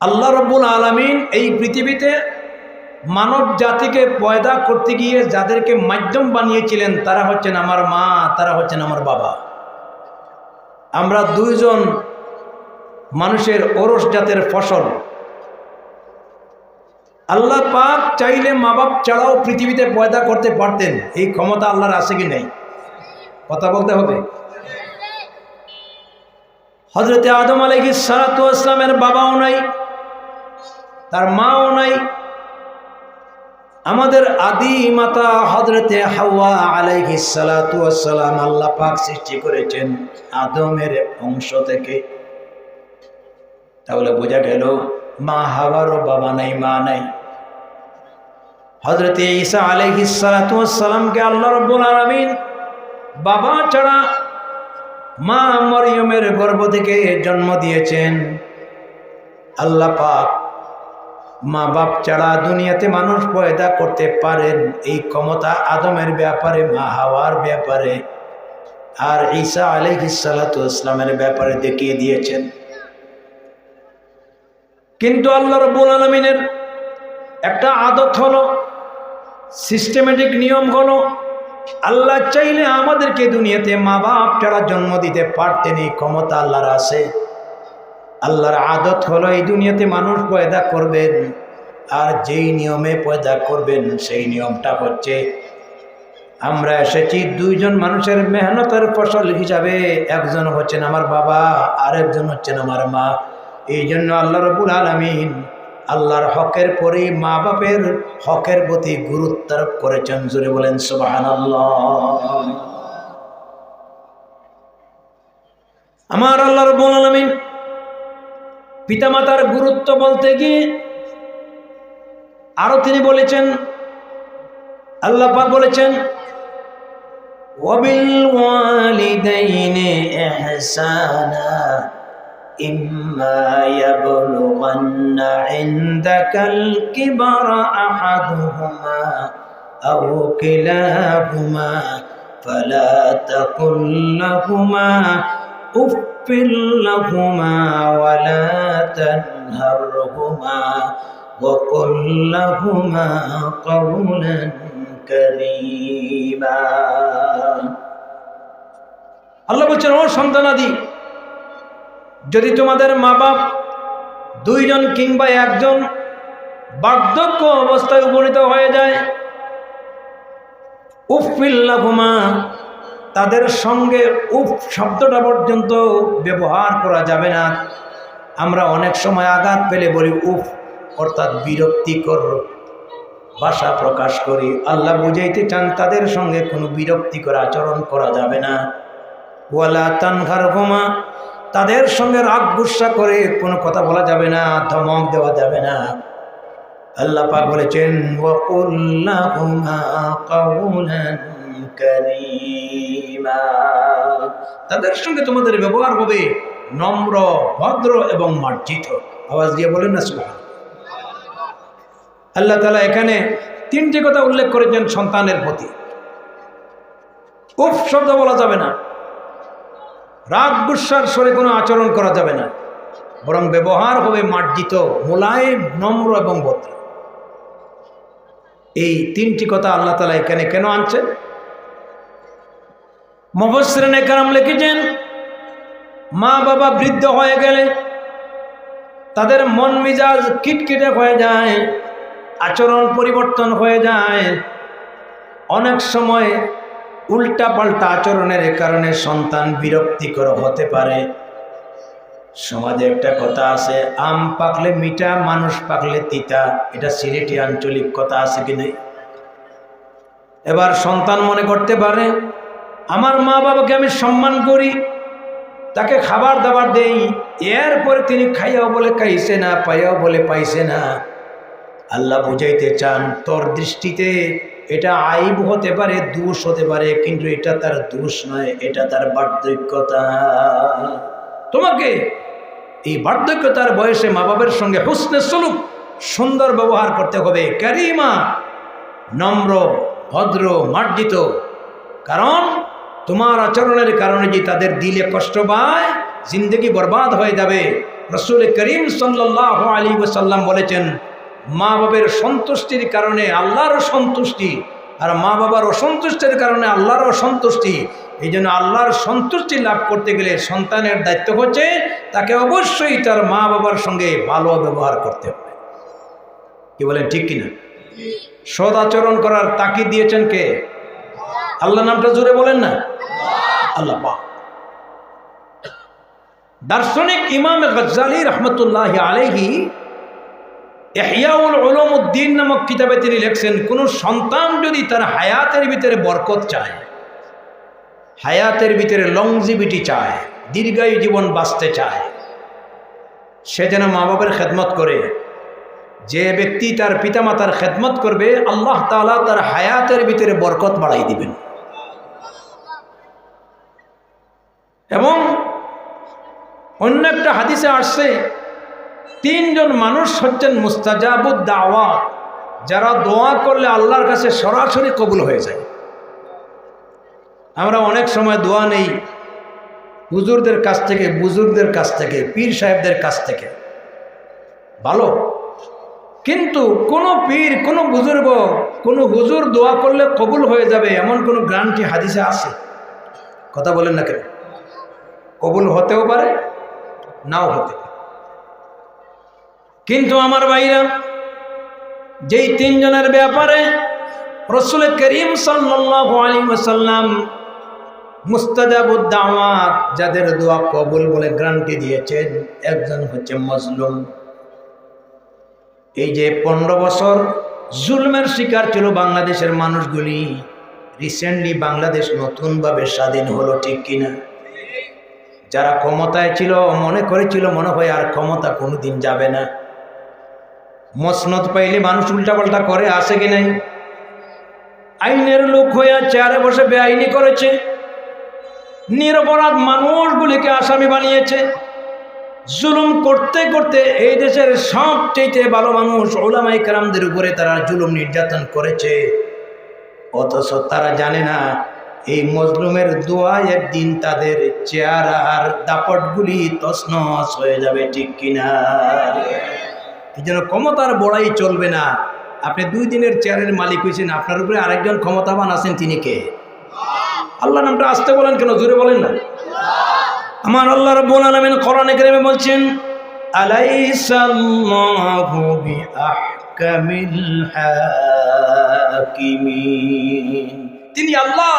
আল্লাহ রাব্বুল আলামিন এই পৃথিবীতে মানব জাতিকে পয়দা করতে গিয়ে যাদেরকে মাধ্যম বানিয়েছিলেন তারা হচ্ছেন আমার মা, তারা হচ্ছেন আমার বাবা। আমরা দুইজন মানুষের ওরস জাতের ফসল। আল্লাহ পাক চাইলে মা বাপ ছাড়াও পৃথিবীতে পয়দা করতে পারতেন, এই ক্ষমতা আল্লাহর আছে কি নেই? কথা বলতে হবে। হযরত আদম আলাইহিস সালাতু ওয়াস সালামের বাবাও নাই, তার মাও নাই। আমাদের আদি মাতা হযরতে হাওয়া আলাইহিস সালাতু ওয়াস সালাম আল্লাহ পাক সৃষ্টি করেছেন আদমের অংশ থেকে। তাহলে বোঝা গেল মা হাওয়ারও বাবা নাই, মা নাই। হযরতে ঈসা আলাইহিস সালাতু ওয়াস সালামকে আল্লাহ রাব্বুল আলামিন বাবা ছাড়া মা মরিয়মের গর্ভ থেকে জন্ম দিয়েছেন। আল্লাহ পাক মা বাপ ছাড়া দুনিয়াতে মানুষ পয়দা করতে পারেন, এই ক্ষমতা আদমের ব্যাপারে, মা হাওয়ার ব্যাপারে আর ঈসা আলাইহিস সালাতু ওয়াস সালামের ব্যাপারে দেখিয়ে দিয়েছেন। কিন্তু আল্লাহ রাব্বুল আলামিনের একটা আদত হলো, সিস্টেমেটিক নিয়ম হলো, আল্লাহ চাইলে আমাদেরকে দুনিয়াতে মা বাপ ছাড়া জন্ম দিতে পারতেন, এই ক্ষমতা আল্লাহর আছে। আল্লাহর আদত হলো এই দুনিয়াতে মানুষ পয়দা করবেন, আর যেই নিয়মে পয়দা করবেন সেই নিয়মটা হচ্ছে আমরা এসেছি দুইজন মানুষের মেহনতের ফসল হিসাবে। একজন হচ্ছেন আমার বাবা, আর একজন হচ্ছেন আমার মা। এই জন্য আল্লাহ রাব্বুল আলামিন আল্লাহর হকের পরেই মা বাপের হকের প্রতি গুরুত্ব আরোপ করেছেন। জোরে বলেন সুবহানাল্লাহ। আমার আল্লাহ রাব্বুল আলামিন পিতামাতার গুরুত্ব বলতে গিয়ে আরো তিনি বলেছেন, আল্লাহ পাক বলেছেন ওয়াবিল ওয়ালিদাইনি ইহসানা ইম্মা ইয়াবলুগান্না ইনদাকাল কিবারা আহাদুহুমা আও কিলাহুমা ফালা তাকুল লাহুমা উফিল লাহুমা ওয়ালা তানহারহুমা وقل لهما قولا كريما। আল্লাহ বলছেন, ও সন্তানাদি, যদি তোমাদের মা বাপ দুইজন কিংবা একজন বার্ধক্য অবস্থায় উপনীত হয়ে যায়, উফিল লাহুমা, তাদের সঙ্গে উফ শব্দটা পর্যন্ত ব্যবহার করা যাবে না। আমরা অনেক সময় আঘাত পেলে বলি উফ, অর্থাৎ বিরক্তিকর ভাষা প্রকাশ করি। আল্লাহ বুঝাইতে চান তাদের সঙ্গে কোনো বিরক্তিকর আচরণ করা যাবে না। ওয়ালা তানহারহুমা, তাদের সঙ্গে রাগ গুসা করে কোনো কথা বলা যাবে না, ধমক দেওয়া যাবে না। আল্লাহ পাক বলেছেন ওয়াকুল লাহুমা কাওলান কারীমা, তাদের সঙ্গে তোমাদের ব্যবহার হবে নম্র, ভদ্র এবং মার্জিত। আওয়াজ দিয়ে বলেন না সুবহানাল্লাহ। আল্লাহ তাআলা এখানে তিনটি কথা উল্লেখ করেছেন সন্তানের প্রতি। উফ শব্দ বলা যাবে না, রাগ গুসার স্বরে কোনো আচরণ করা যাবে না, বরং ব্যবহার হবে মার্জিত, মোলায়েম, নম্র এবং ভদ্র। এই তিনটি কথা আল্লাহ তাআলা এখানে কেন আনছেন? মুফাসসিরিনে কেরাম লিখেছেন, মা বাবা বৃদ্ধ হয়ে গেলে তাদের মন মিজাজ কিটকিটে হয়ে যায়, আচরণ পরিবর্তন হয়ে যায়। অনেক সময় উল্টা পাল্টা আচরণের কারণে সন্তান বিরক্তিকর হতে পারে। সমাজে একটা কথা আছে, আম পাকলে মিঠা, মানুষ পাকলে তিতা। এটা সিলেটি আঞ্চলিক কথা, আছে কি নেই? এবার সন্তান মনে করতে পারে আমার মা বাবাকে আমি সম্মান করি, তাকে খাবার দাবার দেই, এরপরে তিনি খাইয়াও বলে খাইছে না, পাইয়াও বলে পাইছে না। আল্লাহ বুঝাইতে চান তোর দৃষ্টিতে এটা আইব হতে পারে, দোষ হতে পারে, কিন্তু এটা তার দোষ নয়, এটা তার বার্ধক্যতা। তোমাকে এই বার্ধক্যতার বয়সে মা বাবার সঙ্গে হুসনে সুলুক, সুন্দর ব্যবহার করতে হবে, কারিমা, নম্র, ভদ্র, মার্জিত। কারণ তোমার আচরণের কারণে যে তাদের দিলে কষ্ট পায়, জিন্দগি বরবাদ হয়ে যাবে। রাসূল করিম সাল্লাল্লাহু আলাইহি ওয়াসাল্লাম বলেছেন, মা বাবার সন্তুষ্টির কারণে আল্লাহর সন্তুষ্টি, আর মা বাবার অসন্তুষ্টির কারণে আল্লাহর অসন্তুষ্টি। এই জন্য আল্লাহর সন্তুষ্টি লাভ করতে গেলে সন্তানের দায়িত্ব হচ্ছে তাকে অবশ্যই তার মা বাবার সঙ্গে ভালো ব্যবহার করতে হবে। কি বলেন, ঠিক কিনা? সৎ আচরণ করার তাকিদ দিয়েছেন কে? আল্লাহ। নামটা জোরে বলেন না, আল্লাহ পাক। দার্শনিক ইমাম গজ্জালী রহমতুল্লাহ আলাইহি ইহইয়াউল উলুমুদ্দিন নামক কিতাবে তিনি লিখছেন, কোন সন্তান যদি তার হায়াতের ভিতরে বরকত চায়, হায়াতের ভিতরে লংজিভিটি চায়, দীর্ঘায়ু জীবন বাঁচতে চায়, সে যেন মা বাবার খেদমত করে। যে ব্যক্তি তার পিতামাতার খেদমত করবে, আল্লাহ তাআলা তার হায়াতের ভিতরে বরকত বাড়াই দিবেন। এবং অন্য একটা হাদিসে আসছে, তিনজন মানুষ হচ্ছেন মুস্তাজাবুদ দাওয়াত, যারা দোয়া করলে আল্লাহর কাছে সরাসরি কবুল হয়ে যায়। আমরা অনেক সময় দোয়া নেই হুজুরদের কাছ থেকে, বুজুর্গদের কাছ থেকে, পীর সাহেবদের কাছ থেকে, ভালো, কিন্তু কোনো পীর, কোনো বুজুর্গ, কোনো হুজুর দোয়া করলে কবুল হয়ে যাবে এমন কোনো গ্যারান্টি হাদিসে আছে? কথা বলেন না কেন? কবুল হতেও পারে, নাও হতে পারে। কিন্তু আমার ভাইরা, যেই তিনজনের ব্যাপারে রাসূল করিম সাল্লাল্লাহু আলাইহি ওয়াসাল্লাম মুস্তাজাবুদ দাওয়াত, যাদের দোয়া কবুল বলে গ্যারান্টি দিয়েছেন, একজন হচ্ছে মজলুম। এই যে 15 বছর জুলমের শিকার ছিল বাংলাদেশের মানুষগুলি, রিসেন্টলি বাংলাদেশ নতুনভাবে স্বাধীন হলো, ঠিক কিনা? যারা ক্ষমতায় ছিল মনে করেছিল মনে হয় আর ক্ষমতা কোনোদিন যাবে না। মসনদ পাইলে মানুষ উল্টাপাল্টা করে, আসে কি নাই? আইনের লোক হয়ে চেয়ারে বসে বেআইনি করেছে, নিরপরাধ মানুষগুলিকে আসামি বানিয়েছে। জুলুম করতে করতে এই দেশের সবচেয়ে ভালো মানুষ উলামায়ে কেরামদের উপরে তারা জুলুম নির্যাতন করেছে, অথচ তারা জানে না এই মজলুমের দোয়া একদিন তাদের চেহারা আর দাপটগুলি তছনছ হয়ে যাবে, ঠিক কিনা? এই জন্য ক্ষমতার বড়াই চলবে না। আপনি 2 দিনের চেয়ারের মালিক হয়েছেন, আপনার উপরে আরেকজন ক্ষমতাবান আছেন, তিনি কে? আল্লাহ। নামটা আসতে বলেন কেন? জোরে বলেন না। আমার আল্লাহ রাব্বুল আলামিন কোরআনে কারিমে বলছেন, আলাইসাল্লাহু বিআহকামিল হাকিমিন। তিনি আল্লাহ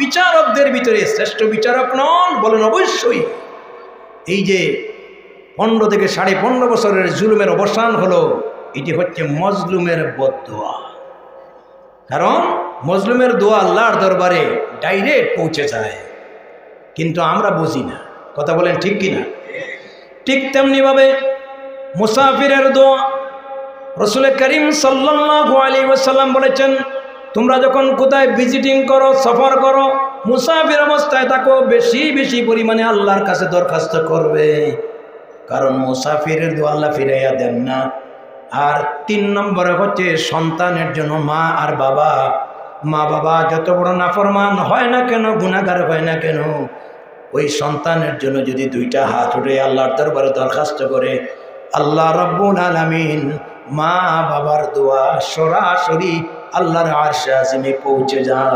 বিচারকদের ভিতরে শ্রেষ্ঠ বিচারক নন? বলেন অবশ্যই। এই যে 15 থেকে 15.5 বছরের জুলুমের অবসান হলো, এটি হচ্ছে মজলুমের বদদোয়া। কারণ মজলুমের দোয়া আল্লাহর দরবারে ডাইরেক্ট পৌঁছে যায়, কিন্তু আমরা বুঝি না। কথা বলেন, ঠিক কিনা? ঠিক তেমনিভাবে মুসাফিরের দোয়া, রাসূল করিম সাল্লাল্লাহু আলাইহি ওয়াসাল্লাম বলেছেন, তোমরা যখন কোথায় ভিজিটিং করো, সফর করো, মুসাফির অবস্থায় থাকো, বেশি বেশি পরিমাণে আল্লাহর কাছে দরখাস্ত করবে, কারণ মুসাফিরের দোয়া আল্লাহ ফিরাইয়া দেন না। আর 3 নম্বরে হচ্ছে সন্তানের জন্য মা আর বাবা। মা বাবা যত বড় নাফরমান হয় না কেন, গুনাহগার হয় না কেন, ওই সন্তানের জন্য যদি 2টা হাত উঠে আল্লাহর দরবারে দরখাস্ত করে, আল্লাহ রাব্বুল আলামিন মা বাবার দোয়া সরাসরি আল্লাহর আরশে আজিমে পৌঁছে যায়।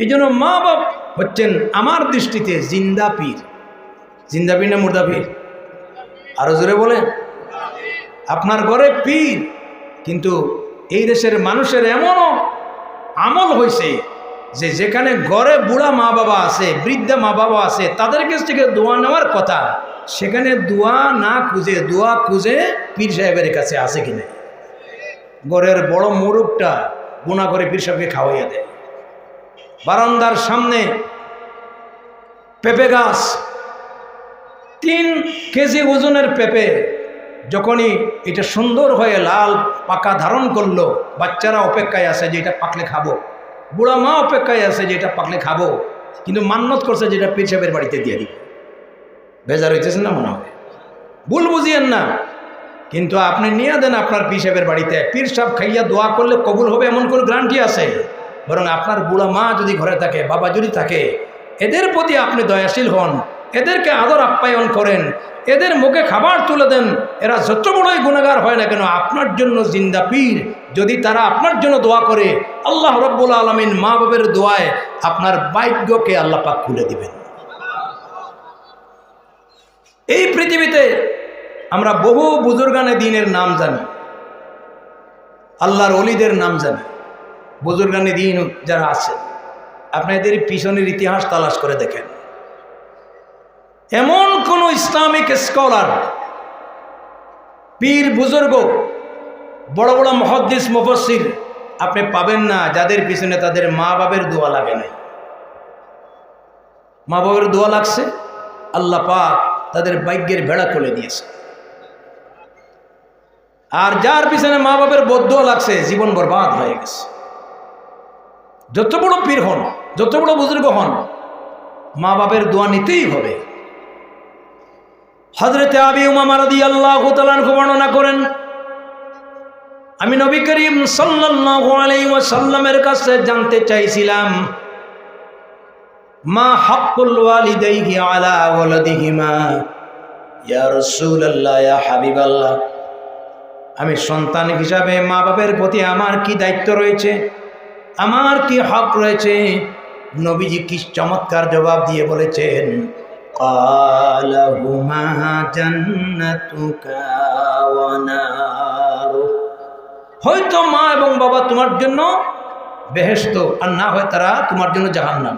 এই জন্য মা বাপ হচ্ছেন আমার দৃষ্টিতে জিন্দা পীর। জিন্দা পীর না মুর্দা পীর? আরো জোরে বলেন। আপনার ঘরে পীর, কিন্তু এই দেশের মানুষের এমনও আমল হয়েছে যে যেখানে ঘরে বুড়া মা বাবা আছে, বৃদ্ধা মা বাবা আছে, তাদের কাছ থেকে দোয়া নেওয়ার কথা, সেখানে দোয়া না খুঁজে, দোয়া খুঁজে পীর সাহেবের কাছে আছে কিনা। ঘরের বড় মোরগটা গুণা করে পীর সাহেবকে খাওয়াইয়া দেয়। বারান্দার সামনে পেঁপে গাছ, 3 কেজি ওজনের পেঁপে, যখনই এটা সুন্দর হয়ে লাল পাকা ধারণ করলো, বাচ্চারা অপেক্ষায় আছে যে এটা পাকলে খাবো, বুড়া মা অপেক্ষায় আছে যে এটা পাকলে খাবো, কিন্তু মান্নত করছে যেটা পীর সাহেবের বাড়িতে দিয়ে দিব। বেজার হইতেছে না? মনে হয় ভুল বুঝিয়েন না, কিন্তু আপনি নিয়ে দেন আপনার পীর সাহেবের বাড়িতে, পীর সাহেব খাইয়া দোয়া করলে কবুল হবে এমন কোনো গ্যারান্টি আছে? বরং আপনার বুড়া মা যদি ঘরে থাকে, বাবা যদি থাকে, এদের প্রতি আপনি দয়াশীল হন, এদেরকে আদর আপ্যায়ন করেন, এদের মুখে খাবার তুলে দেন। এরা যত বড়ই গুনাহগার হয় না কেন আপনার জন্য জিন্দা পীর। যদি তারা আপনার জন্য দোয়া করে, আল্লাহ রাব্বুল আলামিন মা বাবার দোয়ায় আপনার ভাগ্যকে আল্লাহ পাক খুলে দিবেন। এই পৃথিবীতে আমরা বহু বুজুর্গানে দ্বীনের নাম জানি, আল্লাহর ওলিদের নাম জানি। বুজুর্গানে দ্বীন যারা আছে, আপনাদের পিছনের ইতিহাস তালাশ করে দেখেন, এমন কোন ইসলামিক স্কলার, পীর, বুজুর্গ, বড় বড় মুহাদ্দিস, মুফাসসির আপনি পাবেন না যাদের পিছনে তাদের মা বাবার দোয়া লাগে নাই। মা বাবার দোয়া লাগছে, আল্লাহ পাক তাদের ভাগ্যের বেড়া খুলে দিয়েছে। আর যার পিছনে মা বাবার বদদোয়া লাগছে, জীবন বরবাদ হয়ে গেছে। যত বড় পীর হন, যত বড় বুজুর্গ হন, মা বাবার দোয়া নিতেই হবে। হযরতে আবি উমামা রাদিয়াল্লাহু তাআলা আনহু বর্ণনা করেন, আমি নবী করিম সাল্লাল্লাহু আলাইহি ওয়াসাল্লামের কাছে জানতে চাইছিলাম, মা হাক্কুল ওয়ালিদাইহি আলা ওয়ালাদিহিমা, ইয়া রাসূলুল্লাহ, ইয়া হাবিবাল্লাহ, আমি সন্তান হিসাবে মা বাবার প্রতি আমার কি দায়িত্ব রয়েছে, আমার কি হক রয়েছে? নবীজি কি চমৎকার জবাব দিয়ে বলেছেন, ক্বালা হুমা জান্নাতুকা ওয়া নারু। হয়তো মা এবং বাবা তোমার জন্য বেহেশত, আর না হয় তারা তোমার জন্য জাহান্নাম।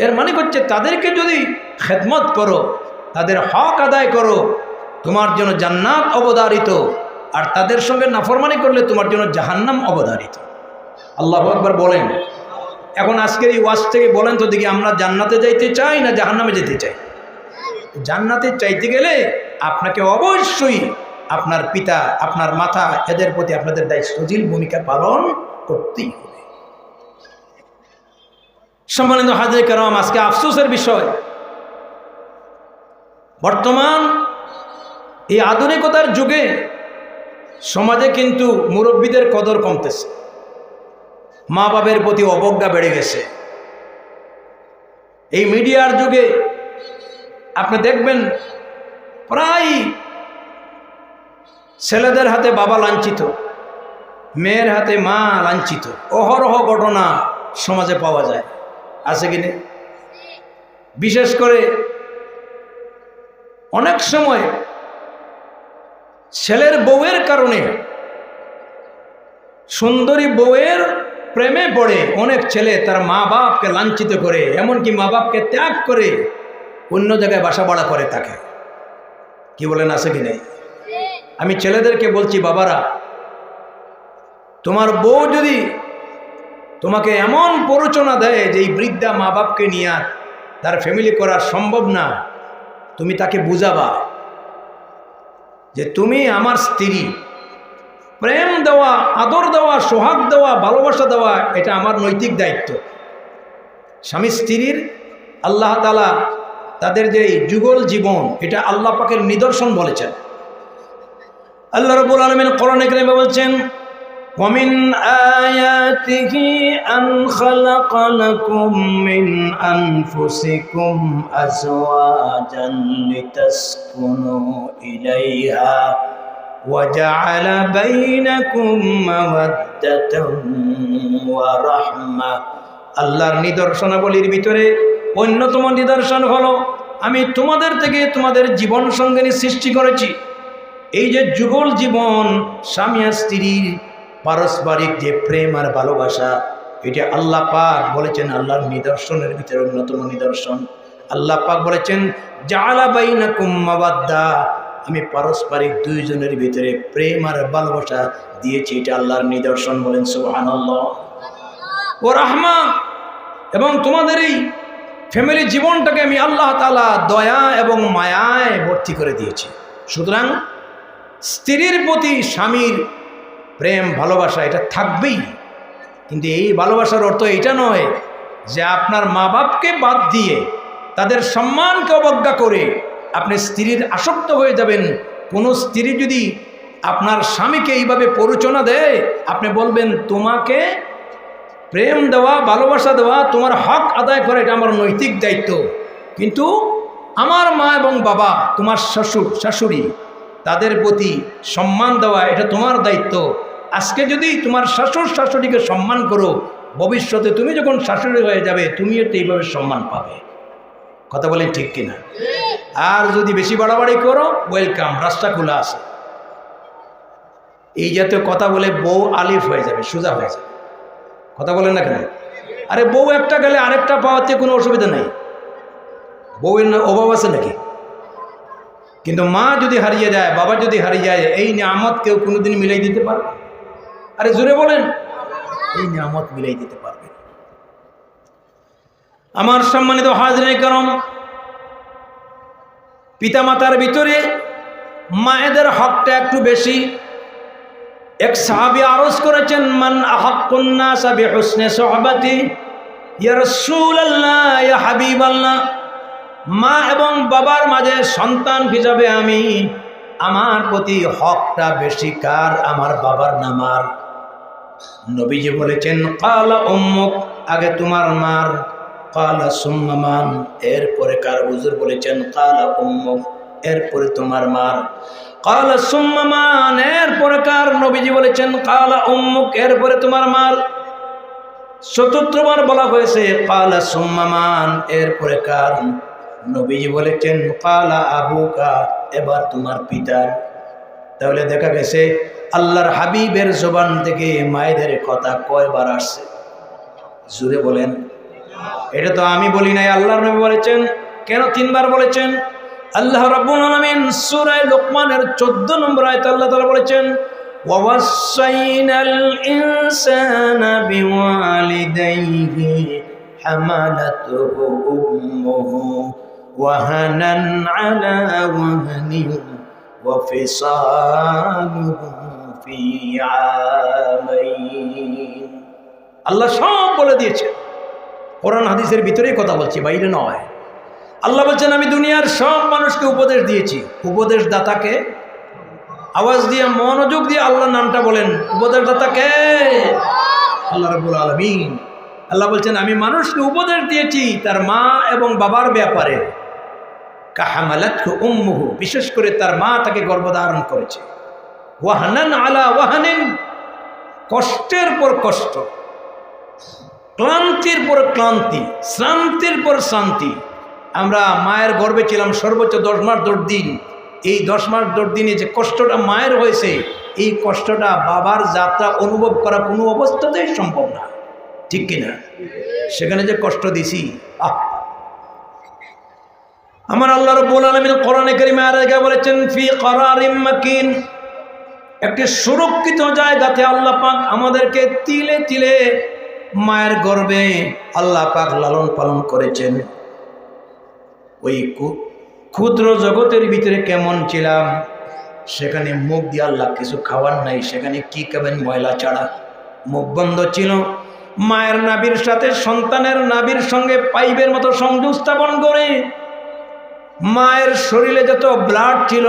এর মানে হচ্ছে তাদেরকে যদি খেদমত করো, তাদের হক আদায় করো, তোমার জন্য জান্নাত অবধারিত, আর তাদের সঙ্গে নাফরমানি করলে তোমার জন্য জাহান্নাম অবধারিত। আল্লাহু আকবার বলেন। এখন আজকের এই ওয়াজ থেকে বলেন তো দেখি, আমরা জান্নাতে যাইতে চাই না জাহান্নামে যেতে চাই? জান্নাতে চাইতে গেলে আপনাকে অবশ্যই আপনার পিতা, আপনার মাতা, এদের প্রতি আপনাদের দায়িত্বশীল ভূমিকা পালন করতেই হবে। সম্মানিত হাজির কেরাম, আজকে আফসোসের বিষয়, বর্তমান এই আধুনিকতার যুগে সমাজে কিন্তু মুরব্বীদের কদর কমতেছে, মা বাবার প্রতি অবজ্ঞা বেড়ে গেছে। এই মিডিয়ার যুগে আপনি দেখবেন প্রায় ছেলেদের হাতে বাবা লাঞ্ছিত, মেয়ের হাতে মা লাঞ্ছিত, অহরহ ঘটনা সমাজে পাওয়া যায়, আছে কি না? বিশেষ করে অনেক সময় ছেলের বউয়ের কারণে, সুন্দরী বউয়ের প্রেমে পড়ে অনেক ছেলে তার মা বাপকে লাঞ্ছিত করে, এমনকি মা বাপকে ত্যাগ করে অন্য জায়গায় বাসা ভাড়া করে থাকে। কি বলেন, আছে কি নেই? আমি ছেলেদেরকে বলছি, বাবারা, তোমার বউ যদি তোমাকে এমন প্ররোচনা দেয় যে এই বৃদ্ধা মা বাপকে নিয়ে তার ফ্যামিলি করা সম্ভব না, তুমি তাকে বুঝাবা যে তুমি আমার স্ত্রী, প্রেম দেওয়া, আদর দেওয়া, সোহাগ দেওয়া, ভালোবাসা দেওয়া এটা আমার নৈতিক দায়িত্ব। স্বামী স্ত্রীর আল্লাহ তাআলা তাদের যে যুগল জীবন, এটা আল্লাহ পাকের নিদর্শন বলেছেন। আল্লাহ রাব্বুল আলামিন কোরআনে কারিমে বলছেন, وَمِنْ آيَاتِهِ أَنْ خَلَقَ لَكُم مِّنْ أَنفُسِكُمْ أَزْوَاجًا لِتَسْكُنُوا إِلَيْهَا وَجَعَلَ بَيْنَكُم مَّوَدَّةً وَرَحْمَةً। আল্লাহর নিদর্শনাবলীর ভিতরে অন্যতম নিদর্শন হলো, আমি তোমাদের থেকে তোমাদের জীবন সঙ্গিনী সৃষ্টি করেছি। এই যে যুগল জীবন, স্বামী আর স্ত্রীর পারস্পরিক যে প্রেম আর ভালোবাসা, এটা আল্লাহ পাক বলেছেন আল্লাহর নিদর্শনের ভিতরে অন্যতম নিদর্শন। আল্লাহ পাক বলেছেন, জাআলা বাইনাকুম মাওয়াদ্দা, আমি পারস্পরিক দুইজনের ভিতরে প্রেম আর ভালোবাসা দিয়েছি, এটা আল্লাহর নিদর্শন। বলেন সুবহানাল্লাহ। ও রাহমা, এবং তোমাদের এই ফ্যামিলি জীবনটাকে আমি আল্লাহ তাআলা দয়া এবং মায়ায় ভর্তি করে দিয়েছি। সুতরাং স্ত্রীর প্রতি স্বামীর প্রেম ভালোবাসা এটা থাকবেই, কিন্তু এই ভালোবাসার অর্থ এটা নয় যে আপনার মা বাপকে বাদ দিয়ে, তাদের সম্মানকে অবজ্ঞা করে আপনি স্ত্রীর আসক্ত হয়ে যাবেন। কোনো স্ত্রী যদি আপনার স্বামীকে এইভাবে প্ররোচনা দেয়, আপনি বলবেন তোমাকে প্রেম দেওয়া, ভালোবাসা দেওয়া, তোমার হক আদায় করা এটা আমার নৈতিক দায়িত্ব, কিন্তু আমার মা এবং বাবা, তোমার শ্বশুর শাশুড়ি, তাদের প্রতি সম্মান দেওয়া এটা তোমার দায়িত্ব। আজকে যদি তোমার শ্বশুর শাশুড়িকে সম্মান করো, ভবিষ্যতে তুমি যখন শাশুড়ি হয়ে যাবে তুমিও তো এইভাবে সম্মান পাবে। কথা বলেন ঠিক কিনা? আর যদি বেশি বাড়াবাড়ি করো, ওয়েলকাম, রাস্তা খোলা আছে। এই জাতীয় কথা বলে বউ আলিফ হয়ে যাবে, সোজা হয়ে যাবে। কথা বলেন না কেন? আরে বউ একটা গেলে আরেকটা পাওয়াতে কোনো অসুবিধা নেই, বউয়ের অভাব আছে নাকি? কিন্তু মা যদি হারিয়ে যায়, বাবা যদি হারিয়ে যায়, এই নিয়ামত কেউ কোনোদিন মিলাই দিতে পারবে? আরে জোরে বলেন, এই নিয়ামত মিলাই দিতে পারবে? আমার সম্মানিত হাজরিন کرام, পিতামাতার ভিতরে মায়েদের হকটা একটু বেশি। এক সাহাবী আরজ করেছেন, মান আহাক্কুন নাস বিহুসনি সুহবাতি ইয়া রাসূলুল্লাহ ইয়া হাবিবাল্লাহ। মা এবং বাবার মাঝে সন্তান হিসাবে আমি, আমার প্রতি হকটা বেশি কার? আমার বাবার না মার? নবীজি বলেছেন, ক্বালা উম্মুক, আগে তোমার মার। ক্বালা সুম্মা মান, এরপরে কার? হুজুর বলেছেন ক্বালা উম্মুক, এরপরে তোমার মার। ক্বালা সুম্মা মান, এরপরে কার? নবীজি বলেছেন ক্বালা উম্মুক, এরপরে তোমার মার। চতুর্থবার বলা হয়েছে ক্বালা সুম্মা মান, এরপরে কার? নবীজি বলেছেন ক্বালা আবুকা, এবার তোমার পিতার। তাহলে দেখা গেছে আল্লাহর হাবিবের জবান থেকে মায়েদের কথা কয়বার আসছে? জোরে বলেন। এটা তো আমি বলি নাই, আল্লাহর নবী বলেছেন। কেন 3 বার বলেছেন? আল্লাহ রাব্বুল আলামিন সূরা লোকমানের 14 নম্বর আয়াতে আল্লাহ তাআলা বলেছেন, ওয়াসাইনাল ইনসানা বিওয়ালিদাইহি হামালাতুহু উম্মুহু ওয়াহানান আলা ওয়াহনিন ওয়া ফিসালুহু ফি আমাইন। আল্লাহ সব বলে দিয়েছেন। কোরআন হাদিসের ভিতরেই কথা বলছি, বাইরে নয়। আল্লাহ বলছেন, আমি দুনিয়ার সব মানুষকে উপদেশ দিয়েছি। উপদেশদাতাকে? আওয়াজ দিয়ে, মনোযোগ দিয়ে আল্লাহর নামটা বলেন। উপদেশদাতাকে? আল্লাহ রাব্বুল আলামিন। আল্লাহ বলছেন, আমি মানুষকে উপদেশ দিয়েছি তার মা এবং বাবার ব্যাপারে। কাহামালাতহু উম্মুহু, বিশেষ করে তার মা তাকে গর্ভধারণ করেছে। ওয়াহানান আলা ওয়াহানিন, কষ্টের পর কষ্ট, ক্লান্তির পর ক্লান্তি, শ্রান্তির পর শান্তি। আমরা মায়ের গর্ভে ছিলাম সর্বোচ্চ 10 মাস 10 দিন। এই 10 মাস 10 দিনে যে কষ্টটা মায়ের হয়েছে, এই কষ্টটা বাবার যাত্রা অনুভব করা কোনো অবস্থাতেই সম্ভব না, ঠিক কিনা? সেখানে যে কষ্ট দিছি, আমার আল্লাহ রাব্বুল আলামিন কোরআনে কারীমে আর আগে বলেছেন, ফি করারিম মাকিন, একটি সুরক্ষিত জায়গাতে আল্লাহ পাক আমাদেরকে তিলে তিলে মায়ের গর্ভে আল্লাহ পাক লালন পালন করেছেন। ওই ক্ষুদ্র জগতের ভিতরে কেমন ছিলাম, সেখানে মুখ দিয়ে আল্লাহ কিছু খাওয়ার নাই, সেখানে কি খাবেন? ময়লা ছাড়া। মুখ বন্ধ ছিল। মায়ের নাভির সাথে সন্তানের নাভির সঙ্গে পাইপের মতো সংযোগ স্থাপন করে মায়ের শরীরে যত ব্লাড ছিল,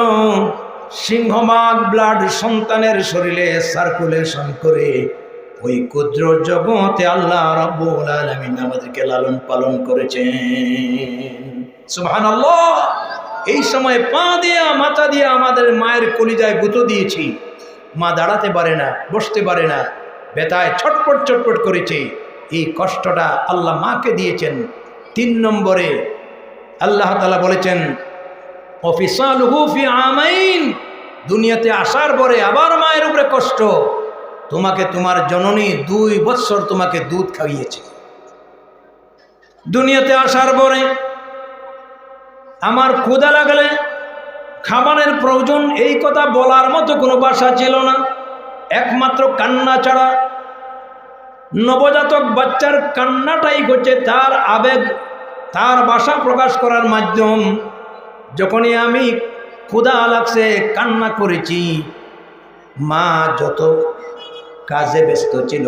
সিংহভাগ ব্লাড সন্তানের শরীরে সার্কুলেশন করে ওই ক্ষুদ্র জগতে আল্লাহ রাব্বুল আলামিন আমাদেরকে লালন পালন করেছেন। সুবহানাল্লাহ। এই সময় পা দিয়ে মাথা দিয়ে আমাদের মায়ের কলিজায় গুঁতো দিয়েছি। মা দাঁড়াতে পারে না, বসতে পারে না, ব্যথায় ছটপট ছটপট করেছে। এই কষ্টটা আল্লাহ মাকে দিয়েছেন। 3 নম্বরে আল্লাহ তাআলা বলেছেন, ওয়াফিসালুহু ফি আমাইন, দুনিয়াতে আসার পরে আবার মায়ের উপরে কষ্ট। তোমাকে তোমার জননী 2 বছর তোমাকে দুধ খাইয়েছে। দুনিয়াতে আসার পরে আমার ক্ষুধা লাগলে খাবারের প্রয়োজন, এই কথা বলার মতো কোনো ভাষা ছিল না, একমাত্র কান্না ছাড়া। নবজাতক বাচ্চার কান্নাটাই হচ্ছে তার আবেগ, তার ভাষা প্রকাশ করার মাধ্যম। যখনই আমি ক্ষুধা লাগছে কান্না করেছি, মা যত কাজে ব্যস্ত ছিল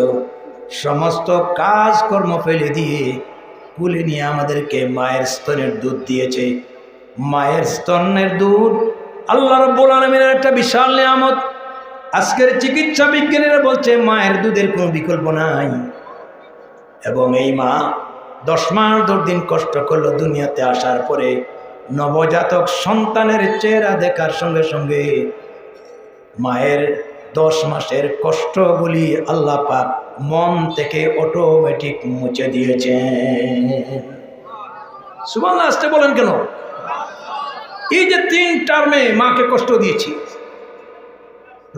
সমস্ত কাজকর্ম ফেলে দিয়ে কুলে নিয়ে আমাদেরকে মায়ের স্তনের দুধ দিয়েছে। মায়ের স্তনের দুধ আল্লাহ রাব্বুল আলামিনের একটা বিশাল নিয়ামত। আজকের চিকিৎসা বিজ্ঞানীরা বলছে মায়ের দুধের কোনো বিকল্প নাই। এবং এই মা 10 মাস 10 দিন কষ্ট করলো দুনিয়াতে আসার পরে। নবজাতক সন্তানের চেহারা দেখার সঙ্গে সঙ্গে মায়ের 10 মাসের কষ্টগুলি আল্লাহ পাক মন থেকে অটোমেটিক মুছে দিয়েছেন। সুবহানাল্লাহ, আসতে বলেন কেন? এই যে 3 টার্মে মাকে কষ্ট দিয়েছি,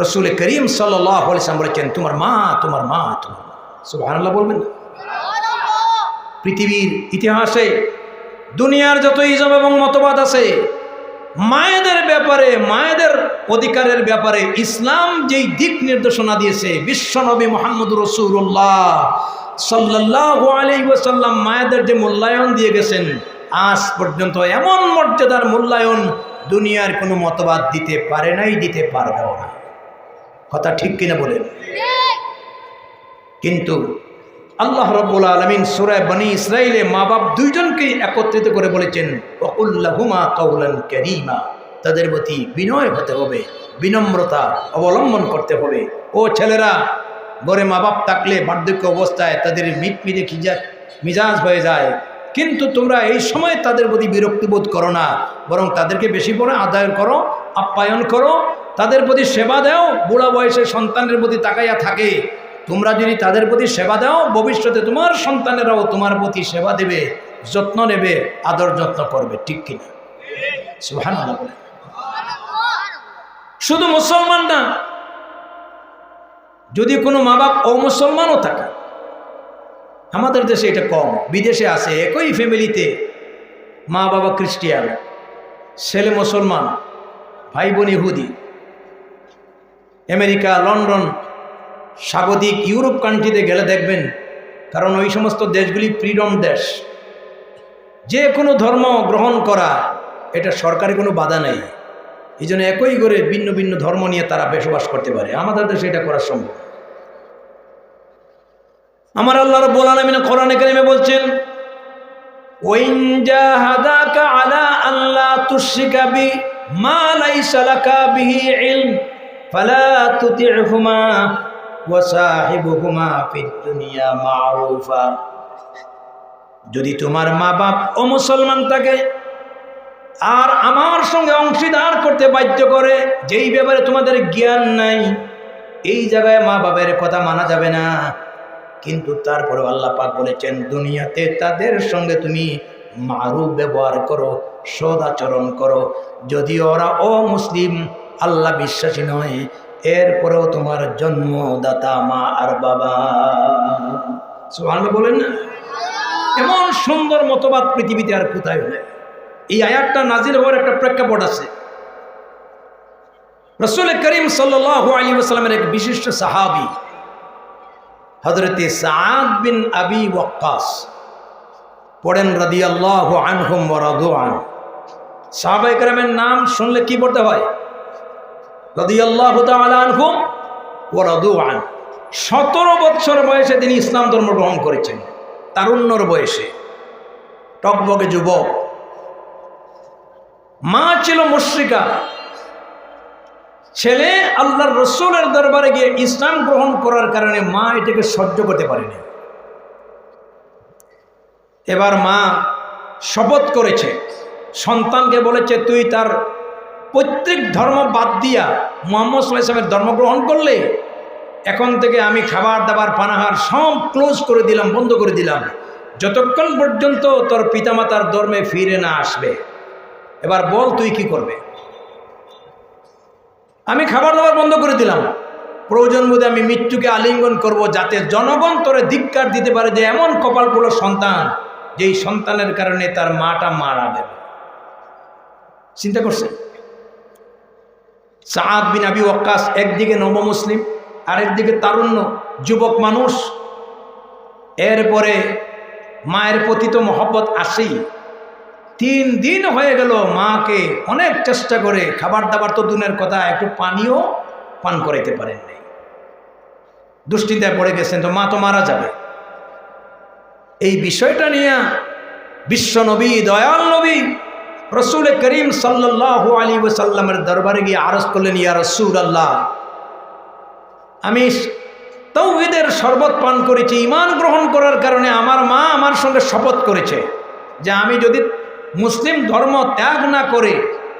রাসূল করিম সাল্লাল্লাহু আলাইহি ওয়াসাল্লাম বলেছেন তোমার মা, তোমার মা, তোমার মা। সুবহানাল্লাহ বলবেন না? পৃথিবীর ইতিহাসে দুনিয়ার যত ইজম এবং মতবাদ আছে, মায়েদের ব্যাপারে, মায়েদের অধিকারের ব্যাপারে ইসলাম যেই দিক নির্দেশনা দিয়েছে, বিশ্বনবী মুহাম্মদুর রাসূলুল্লাহ সাল্লাল্লাহু আলাইহি ওয়াসাল্লাম মায়েদের যে মূল্যায়ন দিয়ে গেছেন, আজ পর্যন্ত এমন মর্যাদার মূল্যায়ন দুনিয়ার কোনো মতবাদ দিতে পারে নাই, দিতে পারবেও না। কথা ঠিক কিনা বলেন? কিন্তু আল্লাহ রাব্বুল আলামিন সূরা বনী ইসরাঈলে মা বাপ দুইজনকে একত্রিত করে বলেছেন ওয়াকুল লাহুমা কাওলান কারীমা, তাদের প্রতি বিনয় হতে হবে, বিনম্রতা অবলম্বন করতে হবে। ও ছেলেরা, ঘরে মা বাপ থাকলে বার্ধক্য অবস্থায় তাদের মিটমিটে মিজাজ হয়ে যায়, কিন্তু তোমরা এই সময় তাদের প্রতি বিরক্তিবোধ করো না, বরং তাদেরকে বেশি করে আদর করো, আপ্যায়ন করো, তাদের প্রতি সেবা দাও। বুড়া বয়সে সন্তানের প্রতি তাকাইয়া থাকে, তোমরা যদি তাদের প্রতি সেবা দাও, ভবিষ্যতে তোমার সন্তানেরাও তোমার প্রতি সেবা দেবে, যত্ন নেবে, আদর যত্ন করবে। ঠিক কিনা? সুবহানাল্লাহ। শুধু মুসলমান না, যদি কোনো মা বাপ অমুসলমানও থাকে, আমাদের দেশে এটা কম, বিদেশে আছে, একই ফ্যামিলিতে মা বাবা খ্রিস্টিয়ান, ছেলে মুসলমান, ভাই বোন ইহুদি। আমেরিকা, লন্ডন, স্বাগতিক ইউরোপ কান্ট্রিতে গেলে দেখবেন, কারণ ওই সমস্ত দেশগুলি ফ্রিডম দেশ, যে কোনো ধর্ম গ্রহণ করা এটা সরকারি কোনো বাধা নেই। এই জন্য একই করে ভিন্ন ভিন্ন ধর্ম নিয়ে তারা বসবাস করতে পারে। আমাদের দেশে এটা করা সম্ভব। আমার আল্লাহ রাব্বুল আলামিন কোরআনে কারিমে বলছেন ওয়াইন জাহাদাকা আলা আল্লা তুশরিকা বি মা লাইসা লাকা বিহি ইলম ফালা তুতি'হুমা ওয়া সাহিবুহুমা ফিদ দুনিয়া মা'রুফা। যদি তোমার মা বাপ অমুসলমান থাকে আর আমার সঙ্গে অংশীদার করতে বাধ্য করে যেই ব্যাপারে তোমাদের জ্ঞান নাই, এই জায়গায় মা বাবার কথা মানা যাবে না। কিন্তু তারপরে আল্লাহ পাক বলেছেন দুনিয়াতে তাদের সঙ্গে তুমি মারুফ ব্যবহার করো, সদাচরণ করো, যদি ওরা অমুসলিম, আল্লাহ বিশ্বাসী নয়, এরপরেও তোমার জন্মদাতা মা আর বাবা। সুবহানাল্লাহ বলেন না? এমন সুন্দর মতবাদ পৃথিবীতে আর কোথায় নেই। এই আয়াতটা নাজিল হওয়ার একটা প্রেক্ষাপট আছে। রাসূল করিম সাল্লাল্লাহু আলাইহি ওয়াসাল্লামের এক বিশিষ্ট সাহাবী হযরত সাআদ বিন আবি ওয়াক্কাস পড়েন রাদিয়াল্লাহু আনহুম ওয়া রাদু আন। সাহাবায়ে কেরামের নাম শুনলে কি পড়তে হয়? রাদিয়াল্লাহু তাআলা আনহুম ওয়া রাদু আন। 17 বছর বয়সে তিনি ইসলাম ধর্ম গ্রহণ করেছেন, তারুণ্যর বয়সে, টকবকে যুবক। মা ছিল মুশরিকা, ছেলে আল্লাহর রাসূলের দরবারে গিয়ে ইসলাম গ্রহণ করার কারণে মা এটাকে সহ্য করতে পারেনি। এবার মা শপথ করেছে, সন্তানকে বলেছে তুই তার পৈতৃক ধর্ম বাদ দিয়া মুহাম্মদ সাল্লাল্লাহু আলাইহি ওয়াসাল্লামের ধর্ম গ্রহণ করলে এখন থেকে আমি খাবার দাবার পানাহার সব ক্লোজ করে দিলাম, বন্ধ করে দিলাম, যতক্ষণ পর্যন্ত তোর পিতামাতার ধর্মে ফিরে না আসবে। এবার বল তুই কি করবে? আমি খাবার দাবার বন্ধ করে দিলাম, প্রয়োজন বোধে আমি মৃত্যুকে আলিঙ্গন করব, যাতে জনগণ তোরে ধিক্কার দিতে পারে যে এমন কপালপুরো সন্তান, যেই সন্তানের কারণে তার মাটা মারা যাবে। চিন্তা করছেন? সাআদ বিন আবি ওয়াক্কাস একদিকে নবমুসলিম, আরেকদিকে তারুণ্য যুবক মানুষ। এরপরে মায়ের প্রতি তো মহব্বত আসেই। 3 দিন হয়ে গেল মাকে অনেক চেষ্টা করে খাবার দাবার তো দূরের কথা, একটু পানিও পান করাইতে পারেন নাই। দুশ্চিন্তায় পড়ে গেছেন, তো মা তো মারা যাবে। এই বিষয়টা নিয়ে বিশ্ব নবী, দয়াল নবী রাসূল করিম সাল্লাল্লাহু আলাইহি ওয়াসাল্লামের দরবারে গিয়ে আরজ করলেন, ইয়া রাসূলুল্লাহ, আমি তাওহীদের শরবত পান করেছি, ঈমান গ্রহণ করার কারণে আমার মা আমার সঙ্গে শপথ করেছে যে আমি যদি মুসলিম ধর্ম ত্যাগ না করে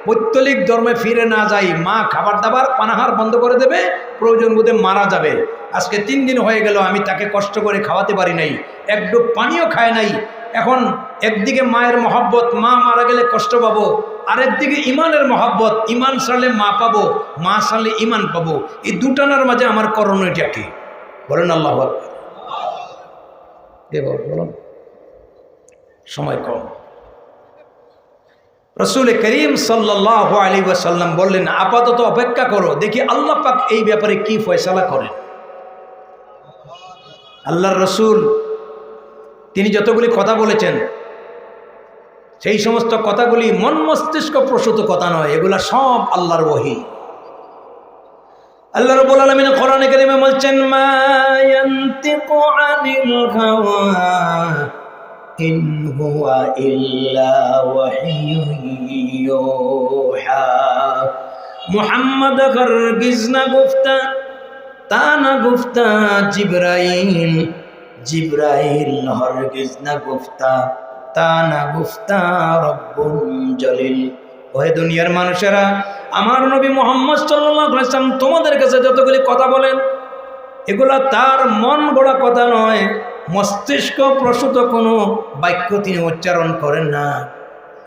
পৈতলিক ধর্মে ফিরে না যাই, মা খাবার দাবার পানাহার বন্ধ করে দেবে, প্রয়োজন বোধে মারা যাবে। আজকে 3 দিন হয়ে গেল আমি তাকে কষ্ট করে খাওয়াতে পারি নাই, এক ডুব পানিও খায় নাই। এখন একদিকে মায়ের মহব্বত, মা মারা গেলে কষ্ট পাবো, আরেকদিকে ইমানের মহব্বত, ইমান সারলে মা পাবো, মা সারলে ইমান পাবো। এই দুটানার মাঝে আমার করণীয়টা কি? বলেন আল্লাহু আকবার। বলুন, সময় কম। রসুল করিম সাল্লাল্লাহু আলাইহি ওয়াসাল্লাম বললেন, আপাতত অপেক্ষা করো, দেখি আল্লাহ পাক এই ব্যাপারে কি ফয়সালা করেন। আল্লাহর রসুল তিনি যতগুলি কথা বলেছেন, সেই সমস্ত কথাগুলি মন মস্তিষ্ক প্রসূত কথা নয়, এগুলা সব আল্লাহর ওহী। আল্লাহ রাব্বুল আলামিন কোরআনে কারিমে বলছেন, মা ইয়ানতিকু আনিল হাওয়া ইন হুয়া ইল্লা ওয়াহয়ুন ইউহা। মুহাম্মদ হরগিজ না গুফতা, তা না গুফতা জিবরাইল, জিবরাইল হরগিজ না গুফতা, তা না গুফতা রব্বুল জলিল। ওহে দুনিয়ার মানুষেরা, আমার নবী মুহাম্মদ সাল্লাল্লাহু আলাইহি ওয়াসাল্লাম তোমাদের কাছে যতগুলি কথা বলেন, এগুলা তার মন গড়া কথা নয়, মস্তিষ্ক প্রসূত কোনো বাক্য তিনি উচ্চারণ করেন না,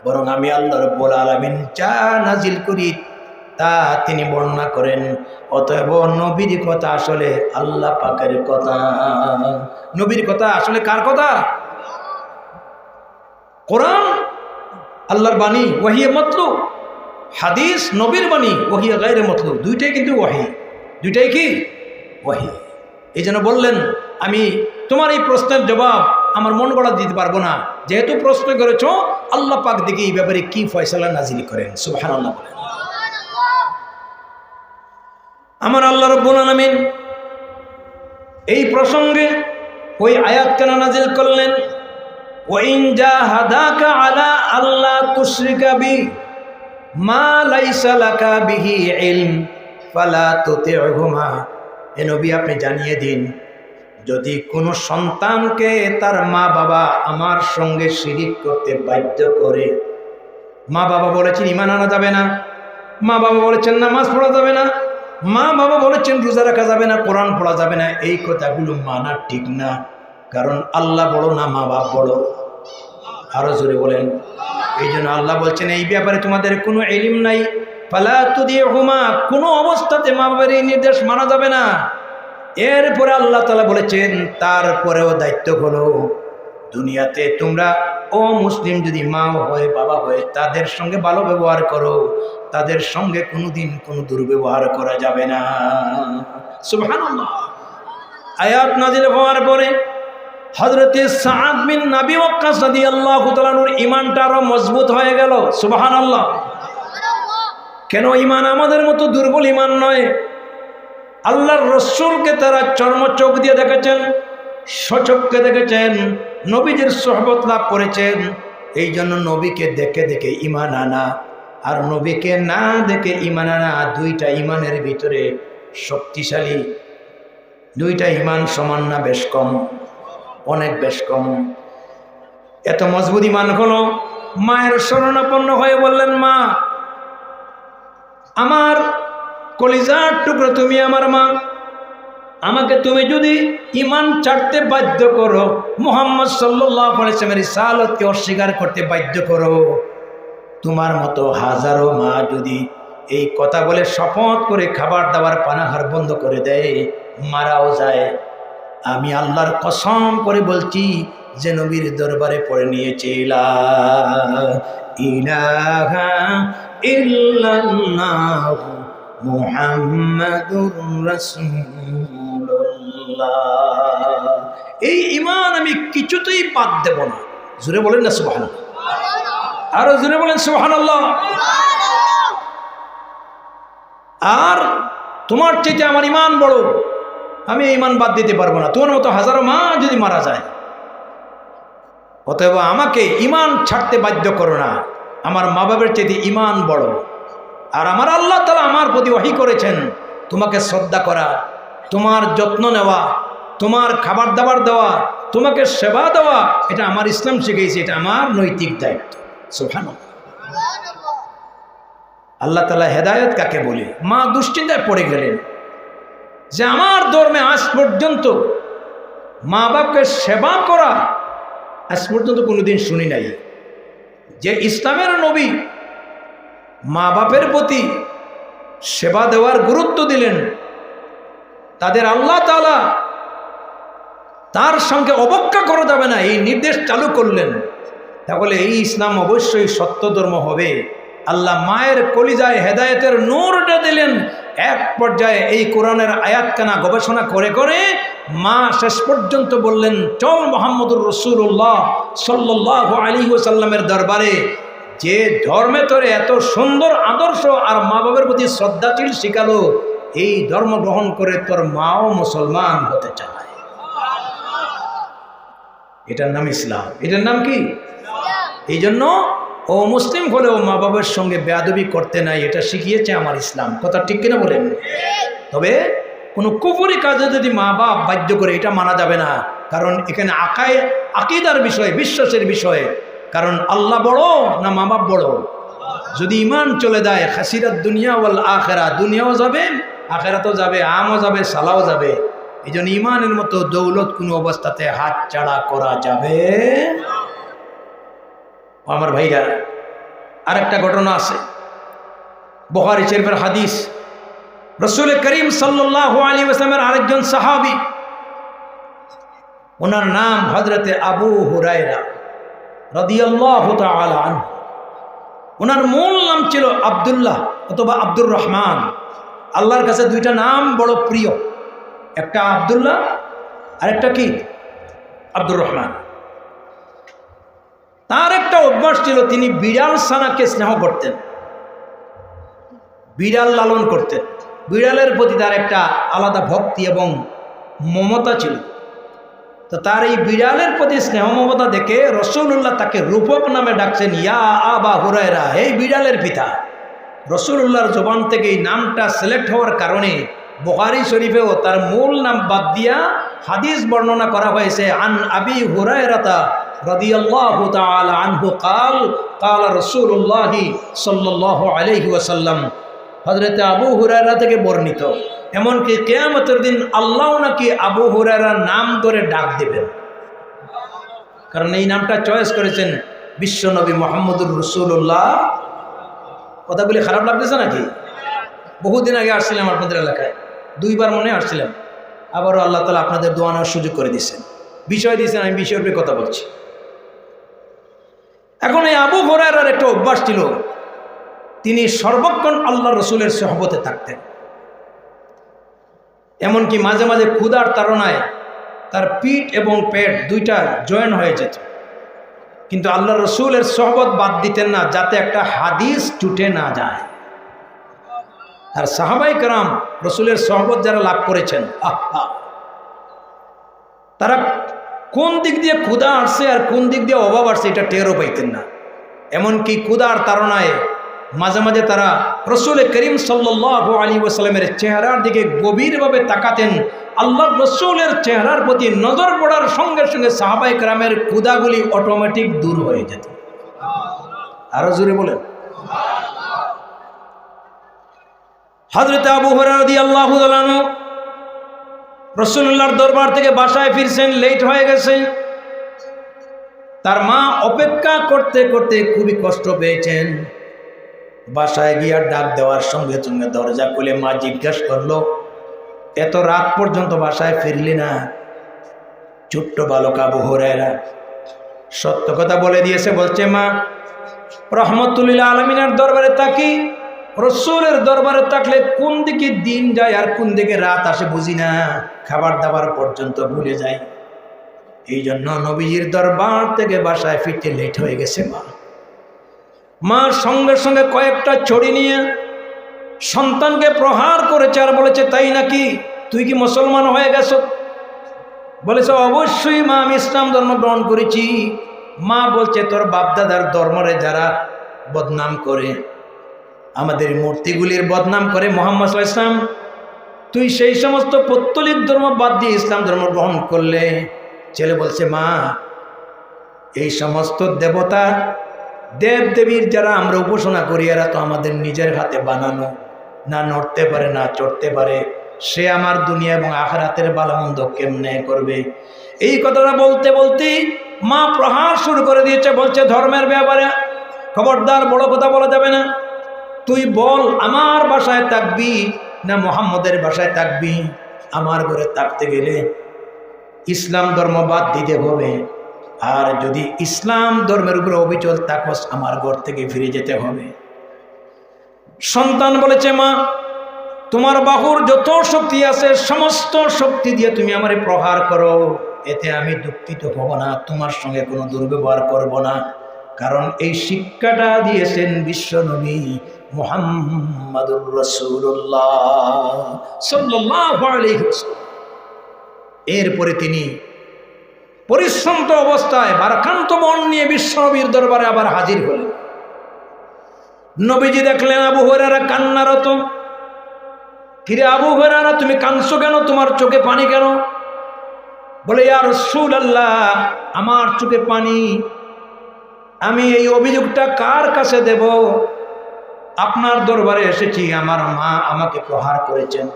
বরং আমি আল্লাহ রাব্বুল আলামিন যা নাজিল করি তা তিনি বর্ণনা করেন। অতএব নবীর কথা আসলে আল্লাহ পাকের কথা। নবীর কথা আসলে কার কথা? কোরআন আল্লাহর বাণী, ওয়াহিয়ে মতলুব। হাদিস নবীর বাণী, ওয়াহিয়ে গায়রে মতলুব। দুইটাই কিন্তু ওয়াহি, দুইটাই কি ওয়াহি। এই জন্য বললেন, আমি তোমার এই প্রশ্নের জবাব আমার মন গড়া দিতে পারবো না, যেহেতু প্রশ্ন করেছ আল্লাহ পাক দেখি এই ব্যাপারে কি ফয়সালা নাজিল করেন। সুবহানাল্লাহ বলেন। আমার আল্লাহ রাব্বুল আলামিন এই প্রসঙ্গে ওই আয়াত কেন নাজিল করলেন? ওয়াইন জাহাদাকা আলা আল্লা তুশরিকা বি মা লাইসা লাকা বিহি ইলম ফালা তুতি'হুমা। এ নবী আপনি জানিয়ে দিন, যদি কোনো সন্তানকে তার মা বাবা আমার সঙ্গে শিরিক করতে বাধ্য করে, মা বাবা বলেছেন ঈমান আনা যাবে না, মা বাবা বলেছেন নামাজ পড়া যাবে না, মা বাবা বলেছেন রোজা রাখা যাবে না, কোরআন পড়া যাবে না, এই কথাগুলো মানা ঠিক না। কারণ আল্লাহ বড় না মা বাপ বড়? আরো জোরে বলেন। এই জন্য আল্লাহ বলছেন এই ব্যাপারে তোমাদের কোনো ইলম নাই, ফালা তুতি'হুমা, কোনো অবস্থাতে মা বাবার এই নির্দেশ মানা যাবে না। এরপরে আল্লাহ তাআলা বলেছেন, তারপরেও দায়িত্ব হলো দুনিয়াতে তোমরা ও মুসলিম যদি মা হয় বাবা হয় তাদের সঙ্গে ভালো ব্যবহার করো, তাদের সঙ্গে কোনোদিন কোনো দুর্ব্যবহার করা যাবে না। সুবহানাল্লাহ। আয়াত নাজিল হওয়ার পরে হযরতে সাআদ বিন আবি ওয়াক্কাস রাদিয়াল্লাহু তাআলা আনহুর ঈমানটা আরো মজবুত হয়ে গেল। সুবহানাল্লাহ। কেন ঈমান আমাদের মতো দুর্বল ঈমান নয়। আল্লাহর রাসূলকে তারা চর্ম চোখ দিয়ে দেখেছেন, সচক্ষে দেখেছেন, নবীজির সোহবত লাভ করেছেন। এই জন্য নবীকে দেখে দেখে ঈমান আনা আর নবীকে না দেখে ঈমান আনা, দুইটা ঈমানের ভিতরে শক্তিশালী, দুইটা ঈমান সমান না? বেশ কম, অনেক বেশ কম। এত মজবুত ঈমান হলো, মায়ের শরণাপন্ন হয়ে বললেন, মা আমার কলিজার টুকরো তুমি আমার মা, আমাকে তুমি যদি ঈমান ছাড়তে বাধ্য করো, মুহাম্মদ সাল্লাল্লাহু আলাইহি ওয়াসাল্লামের রিসালাতকে অস্বীকার করতে বাধ্য করো, তোমার মতো হাজারো মা যদি এই কথা বলে শপথ করে খাবার দাবার পানাহার বন্ধ করে দেয়, মারাও যায়, আমি আল্লাহর কসম করে বলছি যে নবীর দরবারে পড়ে নিয়েছে লা ইলাহা ইল্লাল্লাহ মুহাম্মাদুর রাসূলুল্লাহ। এই ঈমান আমি কিছুতেই বাদ দেব না। জোরে বলেন না সুবহানাল্লাহ। আরো জোরে বলেন সুবহানাল্লাহ। আর তোমার চাইতে আমার ঈমান বড়, আমি ঈমান বাদ দিতে পারবো না, তোমার মতো হাজারো মা যদি মারা যায়। অতএব আমাকে ঈমান ছাড়তে বাধ্য করো না, আমার মা বাবার চাইতে ঈমান বড়। আর আমার আল্লাহ তাআলা আমার প্রতি ওহী করেছেন তোমাকে শ্রদ্ধা করা, তোমার যত্ন নেওয়া, তোমার খাবার দাবার দেওয়া, তোমাকে সেবা দেওয়া, এটা আমার ইসলাম শিখিয়েছে, এটা আমার নৈতিক দায়িত্ব। সুবহানাল্লাহ। আল্লাহ তাআলা হেদায়েত কাকে বলে? মা দুশ্চিন্তায় পড়ে গেলেন যে আমার ধর্মে আজ পর্যন্ত মা বাপকে সেবা করা আজ পর্যন্ত কোনোদিন শুনি নাই। যে ইসলামের নবী মা বাপের প্রতি সেবা দেওয়ার গুরুত্ব দিলেন, তাদের আল্লাহ তাআলা তার সঙ্গে অবজ্ঞা করা যাবে না এই নির্দেশ চালু করলেন, তাহলে এই ইসলাম অবশ্যই সত্য ধর্ম হবে। আল্লাহ মায়ের কলিজায় হেদায়েতের নূরটা দিলেন। এক পর্যায়ে এই কোরআনের আয়াতখানা গবেষণা করে করে মা শেষ পর্যন্ত বললেন, চল মুহাম্মদুর রাসূলুল্লাহ সাল্লাল্লাহু আলাইহি ওয়াসাল্লামের দরবারে, যে ধর্মে তোরে এত সুন্দর আদর্শ আর মা বাবার প্রতি শ্রদ্ধাশীল শিখালো, এই ধর্ম গ্রহণ করে তোর মাও মুসলমান হতে চায়। এটার নাম ইসলাম। এটার নাম কি? এই জন্য ও মুসলিম হলেও মা বাবার সঙ্গে বেয়াদবি করতে নাই, এটা শিখিয়েছে আমার ইসলাম। কথা ঠিক কিনা বলেন? তবে কোনো কুফরি কাজে যদি মা বাপ বাধ্য করে, এটা মানা যাবে না। কারণ এখানে আকীদার বিষয়, বিশ্বাসের বিষয়। কারণ আল্লাহ বড় না মা বাপ বড়? যদি ইমান চলে যায়, খাসিরাত দুনিয়া ওয়াল আখিরা, দুনিয়াও যাবে, আখিরাতও যাবে, আমও যাবে, সালাও যাবে। এই জন্য ইমানের মতো দৌলত কোনো অবস্থাতে হাত ছাড়া করা যাবে। আমার ভাইরা, আরেকটা ঘটনা আছে, বুখারী শরীফের হাদিস। রাসূল করিম সাল্লাল্লাহু আলাইহি ওয়াসাল্লামের আরেকজন সাহাবী, ওনার নাম হযরতে আবু হুরায়রা রাদিয়াল্লাহু তাআলা আনহু। ওনার মূল নাম ছিল আব্দুল্লাহ অথবা আব্দুর রহমান। আল্লাহর কাছে দুইটা নাম বড় প্রিয়, একটা আব্দুল্লাহ আর একটা কি? আব্দুর রহমান। তার একটা অভ্যাস ছিল, তিনি বিড়াল ছানাকে স্নেহ করতেন, বিড়াল লালন করতেন। বিড়ালের প্রতি তার একটা আলাদা ভক্তি এবং মমতা ছিল। তো তার এই বিড়ালের প্রতি স্নেহ মমতা দেখে রাসূলুল্লাহ তাকে রূপক নামে ডাকছেন, ইয়া আবা হুরায়রা, এই বিড়ালের পিতা। রাসূলুল্লাহর জবান থেকে এই নামটা সিলেক্ট হওয়ার কারণে বুখারী শরীফেও তার মূল নাম বাদ দিয়া হাদিস বর্ণনা করা হয়েছে, আন আবি হুরায়রাতা রাদিয়াল্লাহু তাআলা আনহু قال قال رسول الله সাল্লাল্লাহু আলাইহি ওয়াসাল্লাম। হযরতে আবু হুরায়রা থেকে বর্ণিত। এমনকি কিয়ামতের দিন আল্লাহ নাকি আবু হুরায়রার নাম ধরে ডাক দেবেন, কারণ এই নামটা চয়েস করেছেন বিশ্বনবী মুহাম্মদুর রাসূলুল্লাহ। কথাগুলি খারাপ লাগতেছে নাকি? বহুদিন আগে আসছিলাম আপনাদের এলাকায়, দুইবার মনে আসছিলাম, আবারও আল্লাহ তাআলা আপনাদের দোয়া নেওয়ার সুযোগ করে দিয়েছেন, বিষয় দিয়েছেন, আমি বিষয়ের উপরে কথা বলছি। এখন এই আবু হুরায়রার একটা অভ্যাস ছিল, তিনি সর্বক্ষণ আল্লাহ রসুলের সোহবতে থাকতেন। এমনকি মাঝে মাঝে ক্ষুধার তাড়নায় তার পিঠ এবং পেট দুইটা জয়েন হয়ে যেত, কিন্তু আল্লাহ রসুলের সোহবত বাদ দিতেন না, যাতে একটা হাদিস ছুটে না যায়। আর সাহাবায়ে কেরাম রসুলের সোহবত যারা লাভ করেছেন, তারা কোন দিক দিয়ে ক্ষুধা আসছে আর কোন দিক দিয়ে অভাব আসছে এটা টেরও পাইতেন না। এমনকি ক্ষুধার তাড়নায় মাঝে মাঝে তারা রাসূল করিম সাল্লাল্লাহু আলাইহি ওয়াসাল্লামের চেহারার দিকে গভীরভাবে তাকাতেন। আল্লাহর রাসূলের চেহারার প্রতি নজর পড়ার সঙ্গে সঙ্গে সাহাবায়ে কেরামের ক্ষুধাগুলি অটোমেটিক দূর হয়ে যেত। আরো জোরে বলেন হযরত আবু হুরায়রা রাদিয়াল্লাহু তাআলা আনহু রাসূলুল্লাহর দরবার থেকে বাসায় ফিরছেন, লেট হয়ে গেছে। তার মা অপেক্ষা করতে করতে খুবই কষ্ট পেয়েছেন। বাসায় গিয়ে ডাক দেওয়ার সঙ্গে সঙ্গে দরজা খুলে মা জিজ্ঞাসা করলো, এত রাত পর্যন্ত বাসায় ফিরলি না? ছোট্ট বালক আবু হুরায়রা সত্য কথা বলে দিয়েছে। বলছে, মা, রহমতুল্লিল আলমিনের দরবারে থাকি, রসুলের দরবারে থাকলে কোন দিকে দিন যায় আর কোন দিকে রাত আসে বুঝি না, খাবার দাবার পর্যন্ত ভুলে যাই। এই জন্য নবীজির দরবার থেকে বাসায় ফিরতে লেট হয়ে গেছে। মা সঙ্গে সঙ্গে কয়েকটা ছড়ি নিয়ে সন্তানকে প্রহার করেছে আর বলেছে, তাই নাকি, তুই কি মুসলমান হয়ে গেছ? বলেছে, অবশ্যই মা, আমি ইসলাম ধর্ম গ্রহণ করেছি। মা বলছে, তোর বাপদাদার ধর্মরে যারা বদনাম করে, আমাদের মূর্তিগুলির বদনাম করে মুহাম্মদ সাল্লাল্লাহু আলাইহি ওয়াসাল্লাম, তুই সেই সমস্ত পৌত্তলিক ধর্ম বাদ দিয়ে ইসলাম ধর্ম গ্রহণ করলে। ছেলে বলছে, মা, এই সমস্ত দেবতা দেব দেবীর যারা আমরা উপাসনা করি এরা তো আমাদের নিজের হাতে বানানো, না নড়তে পারে না চড়তে পারে, সে আমার দুনিয়া এবং আখিরাতের ভালো মন্দ কেমনে করবে? এই কথাটা বলতে বলতেই মা প্রহার শুরু করে দিয়েছে। বলছে, ধর্মের ব্যাপারে খবরদার, বড় কথা বলা যাবে না। তুই বল আমার বাসায় থাকবি না মুহাম্মদের বাসায় থাকবি? আমার ঘরে থাকতে গেলে ইসলাম ধর্ম বাদ দিতে হবে, আর যদি ইসলাম ধর্মের উপরে অবিচল থাকস আমার ঘর থেকে ফিরে যেতে হবে। সন্তান বলেছে, মা তোমার বাহুর যত শক্তি আছে সমস্ত শক্তি দিয়ে তুমি আমারে প্রহার করো, এতে আমি দুঃখিত হব না, তোমার সঙ্গে কোনো দুর্ব্যবহার করব না। কারণ এই শিক্ষাটা দিয়েছেন বিশ্বনবী মুহাম্মাদুর রাসূলুল্লাহ সাল্লাল্লাহু আলাইহি ওয়াসাল্লাম। এরপরে তিনি পরিশ্রান্ত অবস্থায় ভারাক্রান্ত মন নিয়ে বিশ্বনবীর দরবারে আবার হাজির হলেন। নবীজি দেখলেন আবু হুরায়রা কান্নারত। কিরে আবু হুরায়রা, তুমি কাঁদছো কেন? তোমার চোখে পানি কেন? বলে, ইয়া রাসূলুল্লাহ, আমার চোখে পানি, আমি এই অভিযোগটা কার কাছে দেব? আপনার দরবারে এসেছি, আমার মা আমাকে প্রহার করেছেন,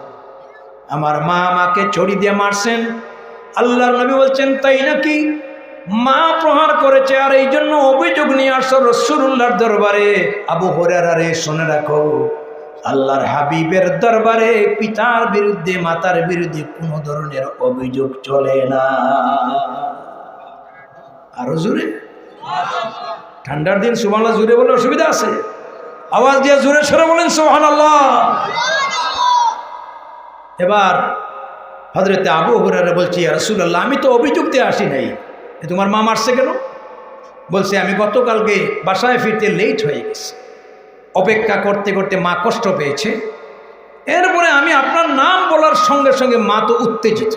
আমার মা আমাকে ছড়ি দিয়ে মারছেন। আল্লাহর নবী বলছেন, তাই নাকি? মা প্রহার করেছে আর এই জন্য অভিযোগ নিয়ে আসছো রাসূলুল্লাহর দরবারে? আবু হুরায়রা রে, শুনে রাখো, আল্লাহর হাবিবের দরবারে পিতার বিরুদ্ধে মাতার বিরুদ্ধে কোনো ধরনের অভিযোগ চলে না। আরো জোরে, ঠান্ডার দিন সুবহানাল্লাহ জোরে বলে অসুবিধা আছে? আওয়াজ দিয়ে জোরে সরে বলেন সুবহানাল্লাহ। এবার হযরতে আবু হুরায়রা বলছি, ইয়া রাসূলুল্লাহ, আমি তো অভিযোগ দিয়ে আসি নাই, তোমার মা মারছে কেন? বলছে, আমি গতকালকে বাসায় ফিরতে লেট হয়ে গেছে, অপেক্ষা করতে করতে মা কষ্ট পেয়েছে, এরপরে আমি আপনার নাম বলার সঙ্গে সঙ্গে মা তো উত্তেজিত,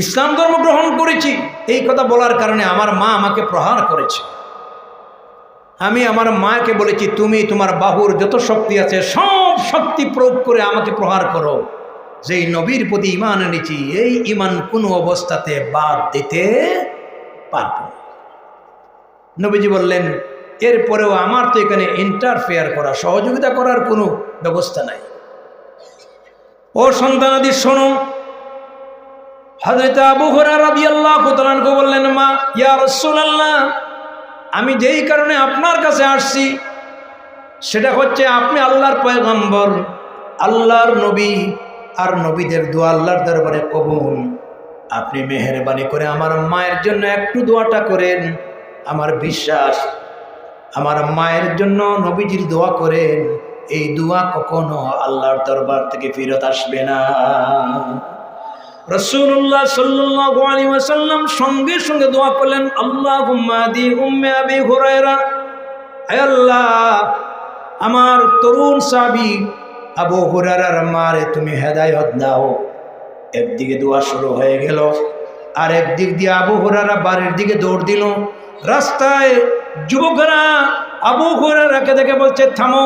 ইসলাম ধর্ম গ্রহণ করেছি, এই কথা বলার কারণে আমার মা আমাকে প্রহার করেছে। আমি আমার মাকে বলেছি, তুমি তোমার বাহুর যত শক্তি আছে সব শক্তি প্রয়োগ করে আমাকে প্রহার করো, যেই নবীর প্রতি ঈমান এনেছি এই ঈমান কোনো অবস্থাতে বাদ দিতে পারব না। নবীজি বললেন, এরপরেও আমার তো এখানে ইন্টারফেয়ার করা, সহযোগিতা করার কোনো ব্যবস্থা নাই। ও সন্তানাদি শোনো। হযরত আবু হুরায়রা রাদিয়াল্লাহু তাআলা আনহু বললেন, মা, ইয়া রাসূলুল্লাহ, আমি যেই কারণে আপনার কাছে আসছি সেটা হচ্ছে আপনি আল্লাহর পয়গম্বর, আল্লাহর নবী, আর নবীদের দোয়া আল্লাহর দরবারে কবুল। আপনি মেহেরবানি করে আমার মায়ের জন্য একটু দোয়াটা করেন। আমার বিশ্বাস আমার মায়ের জন্য নবীজির দোয়া করেন, এই দোয়া কখনো আল্লাহর দরবার থেকে ফেরত আসবে না। রাসূলুল্লাহ সাল্লাল্লাহু আলাইহি ওয়াসাল্লাম সঙ্গে সঙ্গে দোয়া করলেন, আল্লাহুম্মা আদি উম্মে আবি হুরায়রা, হে আল্লাহ, আমার তরুণ সাহাবী আবু হুরায়রার মারে তুমি হেদায়েত দাও। একদিকে দোয়া শুরু হয়ে গেল, আর একদিক দিয়ে আবু হুরায়রা বাড়ির দিকে দৌড় দিল। রাস্তায় যুবকরা আবু হুরায়রাকে দেখে বলছে, থামো,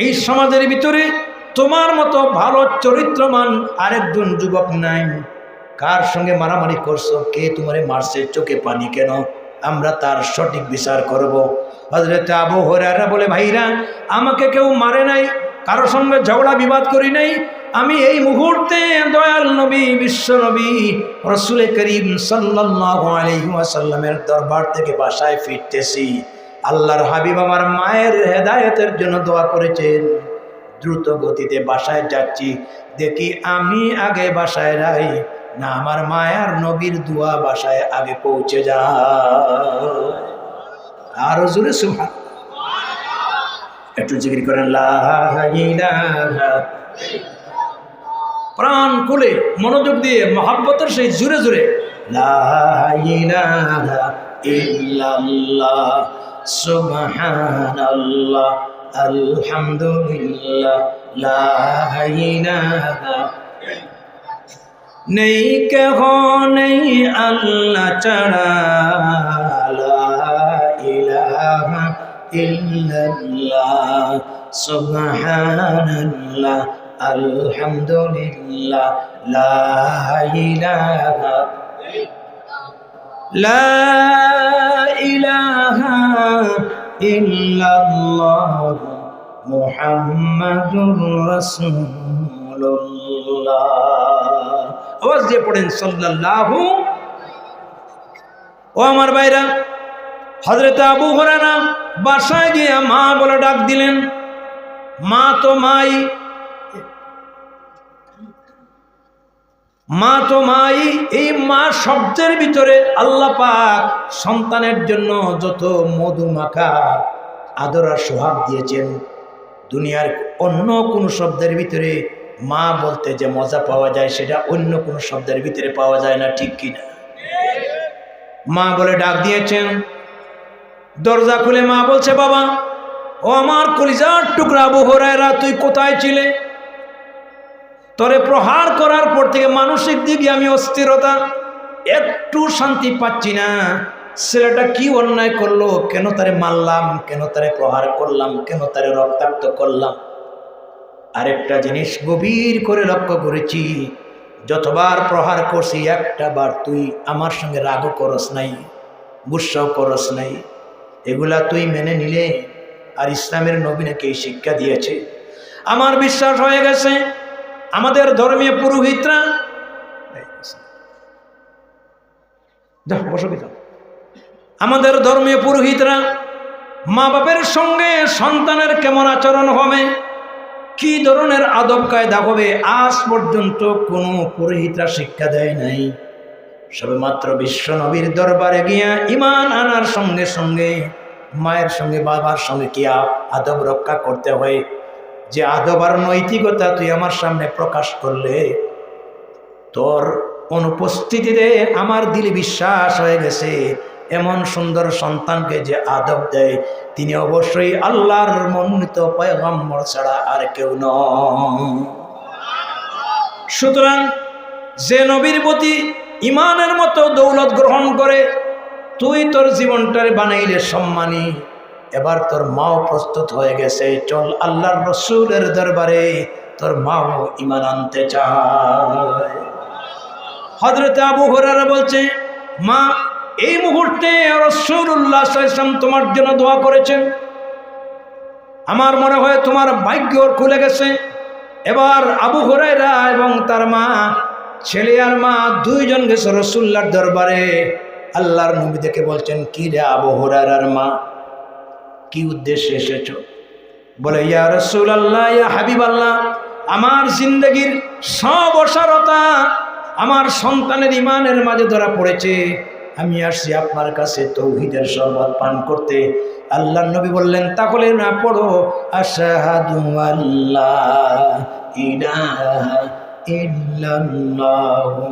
এই সমাজের ভিতরে তোমার মতো ভালো চরিত্রমান আরেকজন যুবক নাই, কার সঙ্গে মারামারি করছো, কে তোমারে মারছে, চোখে পানি কেন, আমরা তার সঠিক বিচার করব। হযরত আবু হুরায়রা বলে, ভাইরা, আমাকে কেউ মারে নাই, কারোর সঙ্গে ঝগড়া বিবাদ করি নাই, আমি এই মুহূর্তে দয়াল নবী বিশ্ব নবী রাসূল করিম সাল্লাল্লাহু আলাইহি ওয়াসাল্লামের দরবার থেকে বাসায় ফিরতেছি। আল্লাহর হাবিব আমার মায়ের হেদায়েতের জন্য দোয়া করেছেন, দ্রুত গতিতে বাসায় যাচ্ছি, দেখি আমি আগে বাসায় যাই না আমার মায়ার নবীর দোয়া বাসায় আগে পৌঁছে যায়। আরো জোরে সুবহানাল্লাহ, একটু জিকির করেন, লা ইলাহা, প্রাণ খুলে মনোযোগ দিয়ে মহব্বতের সেই জোরে জোরে, লা ইলাহা ইল্লাল্লাহ সুবহানাল্লাহ আলহামদুলিল্লাহ লা ইলাহা, নেই কেহ নেই আল্লাহ ছাড়া, লা ইলাহা ইল্লাল্লাহ সুবহানাল্লাহ আলহামদুলিল্লাহ লা ইলাহা। লা ইলাহা ইল্লাল্লাহ মুহাম্মাদুর রাসূলুল্লাহ। আওয়াজ দিয়ে পড়েন সাল্লাল্লাহু। ও আমার ভাইরা, হযরত আবু হুরায়রা বাসায় গিয়ে মা বলে ডাক দিলেন। মা তো মাই, মা তো মাই। এই মা শব্দের ভিতরে আল্লাহ পাক সন্তানের জন্য যত মধু মাখা আদর আর সোহাগ দিয়েছেন, দুনিয়ার অন্য কোন শব্দের ভিতরে মা বলতে যে মজা পাওয়া যায় সেটা অন্য কোন শব্দের ভিতরে পাওয়া যায় না, ঠিক কিনা? মা বলে ডাক দিয়েছেন। দরজা খুলে মা বলছে, বাবা, ও আমার কলিজার টুকরা আবু হুরায়রা, তুই কোথায় ছিলে? তোরে প্রহার করার পর থেকে মানসিক দিকে আমি অস্থিরতা, একটু শান্তি পাচ্ছি না। ছেলেটা কি অন্যায় করলো? কেন তারে মারলাম? কেন তারে প্রহার করলাম? কেন তারে রক্তাক্ত করলাম? আরেকটা জিনিস গভীর করে লক্ষ্য করেছি, যতবার প্রহার করছি একটা বার তুই আমার সঙ্গে রাগও করস নাই, গুসাও করস নাই। এগুলা তুই মেনে নিলে। আর ইসলামের নবী নাকি এই শিক্ষা দিয়েছে। আমার বিশ্বাস হয়ে গেছে আমাদের ধর্মীয় পুরোহিতরা, আমাদের ধর্মীয় পুরোহিতরা মা বাপের সঙ্গে সন্তানের কেমন আচরণ হবে, কি ধরনের আদব কায়দা হবে, আজ পর্যন্ত কোনো পুরোহিতরা শিক্ষা দেয় নাই। সবেমাত্র বিশ্ব নবীর দরবারে গিয়া ঈমান আনার সঙ্গে সঙ্গে মায়ের সঙ্গে বাবার সঙ্গে কি আদব রক্ষা করতে হয়, যে আদব আর নৈতিকতা তুই আমার সামনে প্রকাশ করলে, তোর অনুপস্থিতিতে আমার দিলে বিশ্বাস হয়ে গেছে এমন সুন্দর সন্তানকে যে আদব দেয় তিনি অবশ্যই আল্লাহর মনোনীত পয়গম্বর ছাড়া আর কেউ নয়। সুতরাং যে নবীর প্রতি ইমানের মতো দৌলত গ্রহণ করে তুই তোর জীবনটারে বানাইলে সম্মানী, এবার তোর মাও প্রস্তুত হয়ে গেছে, চল আল্লাহর রসুলের দরবারে তোর মাও ইমান আনতে চায়। হযরত আবু হুরায়রা বলছে, মা, এই মুহূর্তে রাসূলুল্লাহ সাল্লাল্লাহু আলাইহি ওয়াসাল্লাম তোমার জন্য দোয়া করেছেন। আমার মনে হয় তোমার ভাগ্য খুলে গেছে। এবার আবু হুরায়রা এবং তার মা, ছেলে আর মা দুইজন গেছে রাসূলুল্লাহর দরবারে। আল্লাহর নবী দেখে বলছেন, কি রে আবু হুরায়রার মা, কি উদ্দেশ্যে এসেছো? বলে, ইয়া রাসূলুল্লাহ, ইয়া হাবিবাল্লাহ, আমার জিন্দেগির সব অসারতা আমার সন্তানের ইমানের মাঝে ধরা পড়েছে। আমি আসছি আপনার কাছে তৌহিদের শরবত পান করতে। আল্লাহর নবী বললেন, তাহলে না পড়ো আশহাদু আল্লা ইলাহা ইল্লাল্লাহু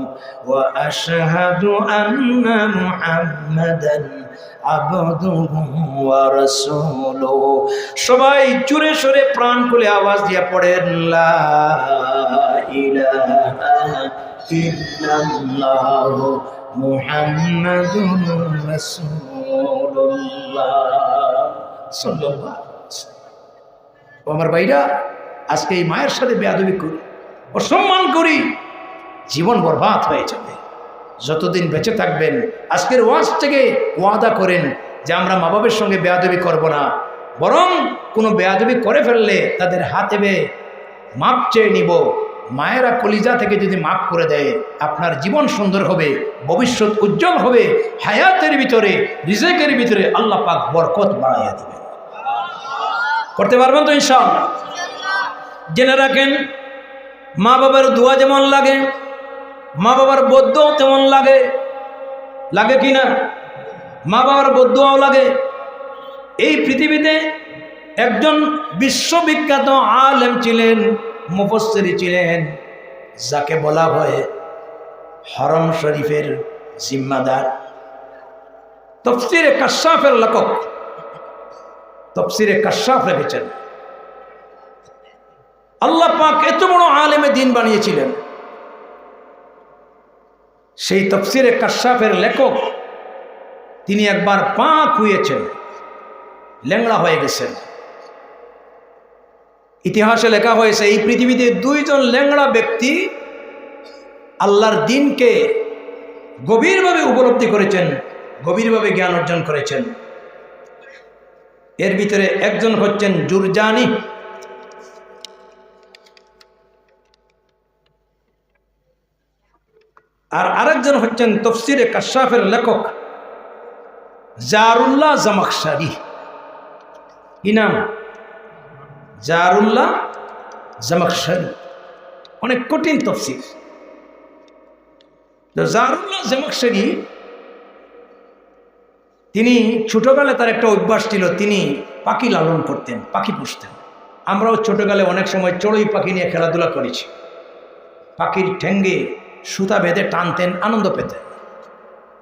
ওয়া আশহাদু আন্না মুহাম্মাদান আবদুহু ওয়া রাসূলুহু। সবাই জোরে সোরে প্রাণ খুলে আওয়াজ দিয়ে পড়েন, লা ইলাহা ইল্লাল্লাহু মুহাম্মাদুর রাসূলুল্লাহ সাল্লাল্লাহু আলাইহি ওয়াসাল্লাম। আমার ভাইরা, আজকে এই মায়ের সাথে বেয়াদবি করি, অসম্মান করি, জীবন বরবাদ হয়ে যাবে। যতদিন বেঁচে থাকবেন আজকের ওয়াজ থেকে ওয়াদা করেন যে আমরা মা বাবার সঙ্গে বেয়াদবি করব না, বরং কোনো বেয়াদবি করে ফেললে তাদের হাতে মাপ চেয়ে নিব। মায়েরা কলিজা থেকে যদি মাফ করে দেয় আপনার জীবন সুন্দর হবে, ভবিষ্যৎ উজ্জ্বল হবে, হায়াতের ভিতরে রিজেকের ভিতরে আল্লাহ পাক বরকত বাড়াইয়া দিবেন। করতে পারবেন তো ইনশাআল্লাহ? জেনে রাখেন, মা বাবার দোয়া যেমন লাগে, মা বাবার বদ্দুয়া তেমন লাগে। লাগে কি না? মা বাবার বদ্দুয়াও লাগে। এই পৃথিবীতে একজন বিশ্ববিখ্যাত আলেম ছিলেন, মুফাসসির ছিলেন, যাকে বলা হয় হরম শরীফের জিম্মাদার, তাফসীরে কাশফের লেখক, তাফসীরে কাশফ লিখেছেন। আল্লাহ পাক এত বড় আলেমে দ্বীন বানিয়েছিলেন। সেই তাফসীরে কাশফের লেখক তিনি একবার পা খুইয়েছেন, ল্যাংড়া হয়ে গেছেন। ইতিহাসে লেখা হয়েছে এই পৃথিবীতে দুইজন ল্যাংড়া ব্যক্তি আল্লাহর দ্বীনকে গভীরভাবে উপলব্ধি করেছেন। গভীরভাবে জ্ঞান অর্জন করেছেন। এর ভিতরে একজন হচ্ছেন জুরজানি, আর আরেকজন হচ্ছেন তফসিরে কাশাফের লেখক জারুল্লাহ জামাখশারি। কি নাম? জারুল্লাহ জামাখশারি। অনেক কঠিন তফসির। জারুল্লাহ জামাখশারি তিনি ছোটবেলায় তার একটা অভ্যাস ছিল, তিনি পাখি লালন করতেন, পাখি পুষতেন। আমরাও ছোটবেলায় অনেক সময় চড়ুই পাখি নিয়ে খেলাধুলা করেছি। পাখির ঠ্যাঙ্গে সুতা বেঁধে টানতেন, আনন্দ পেতেন।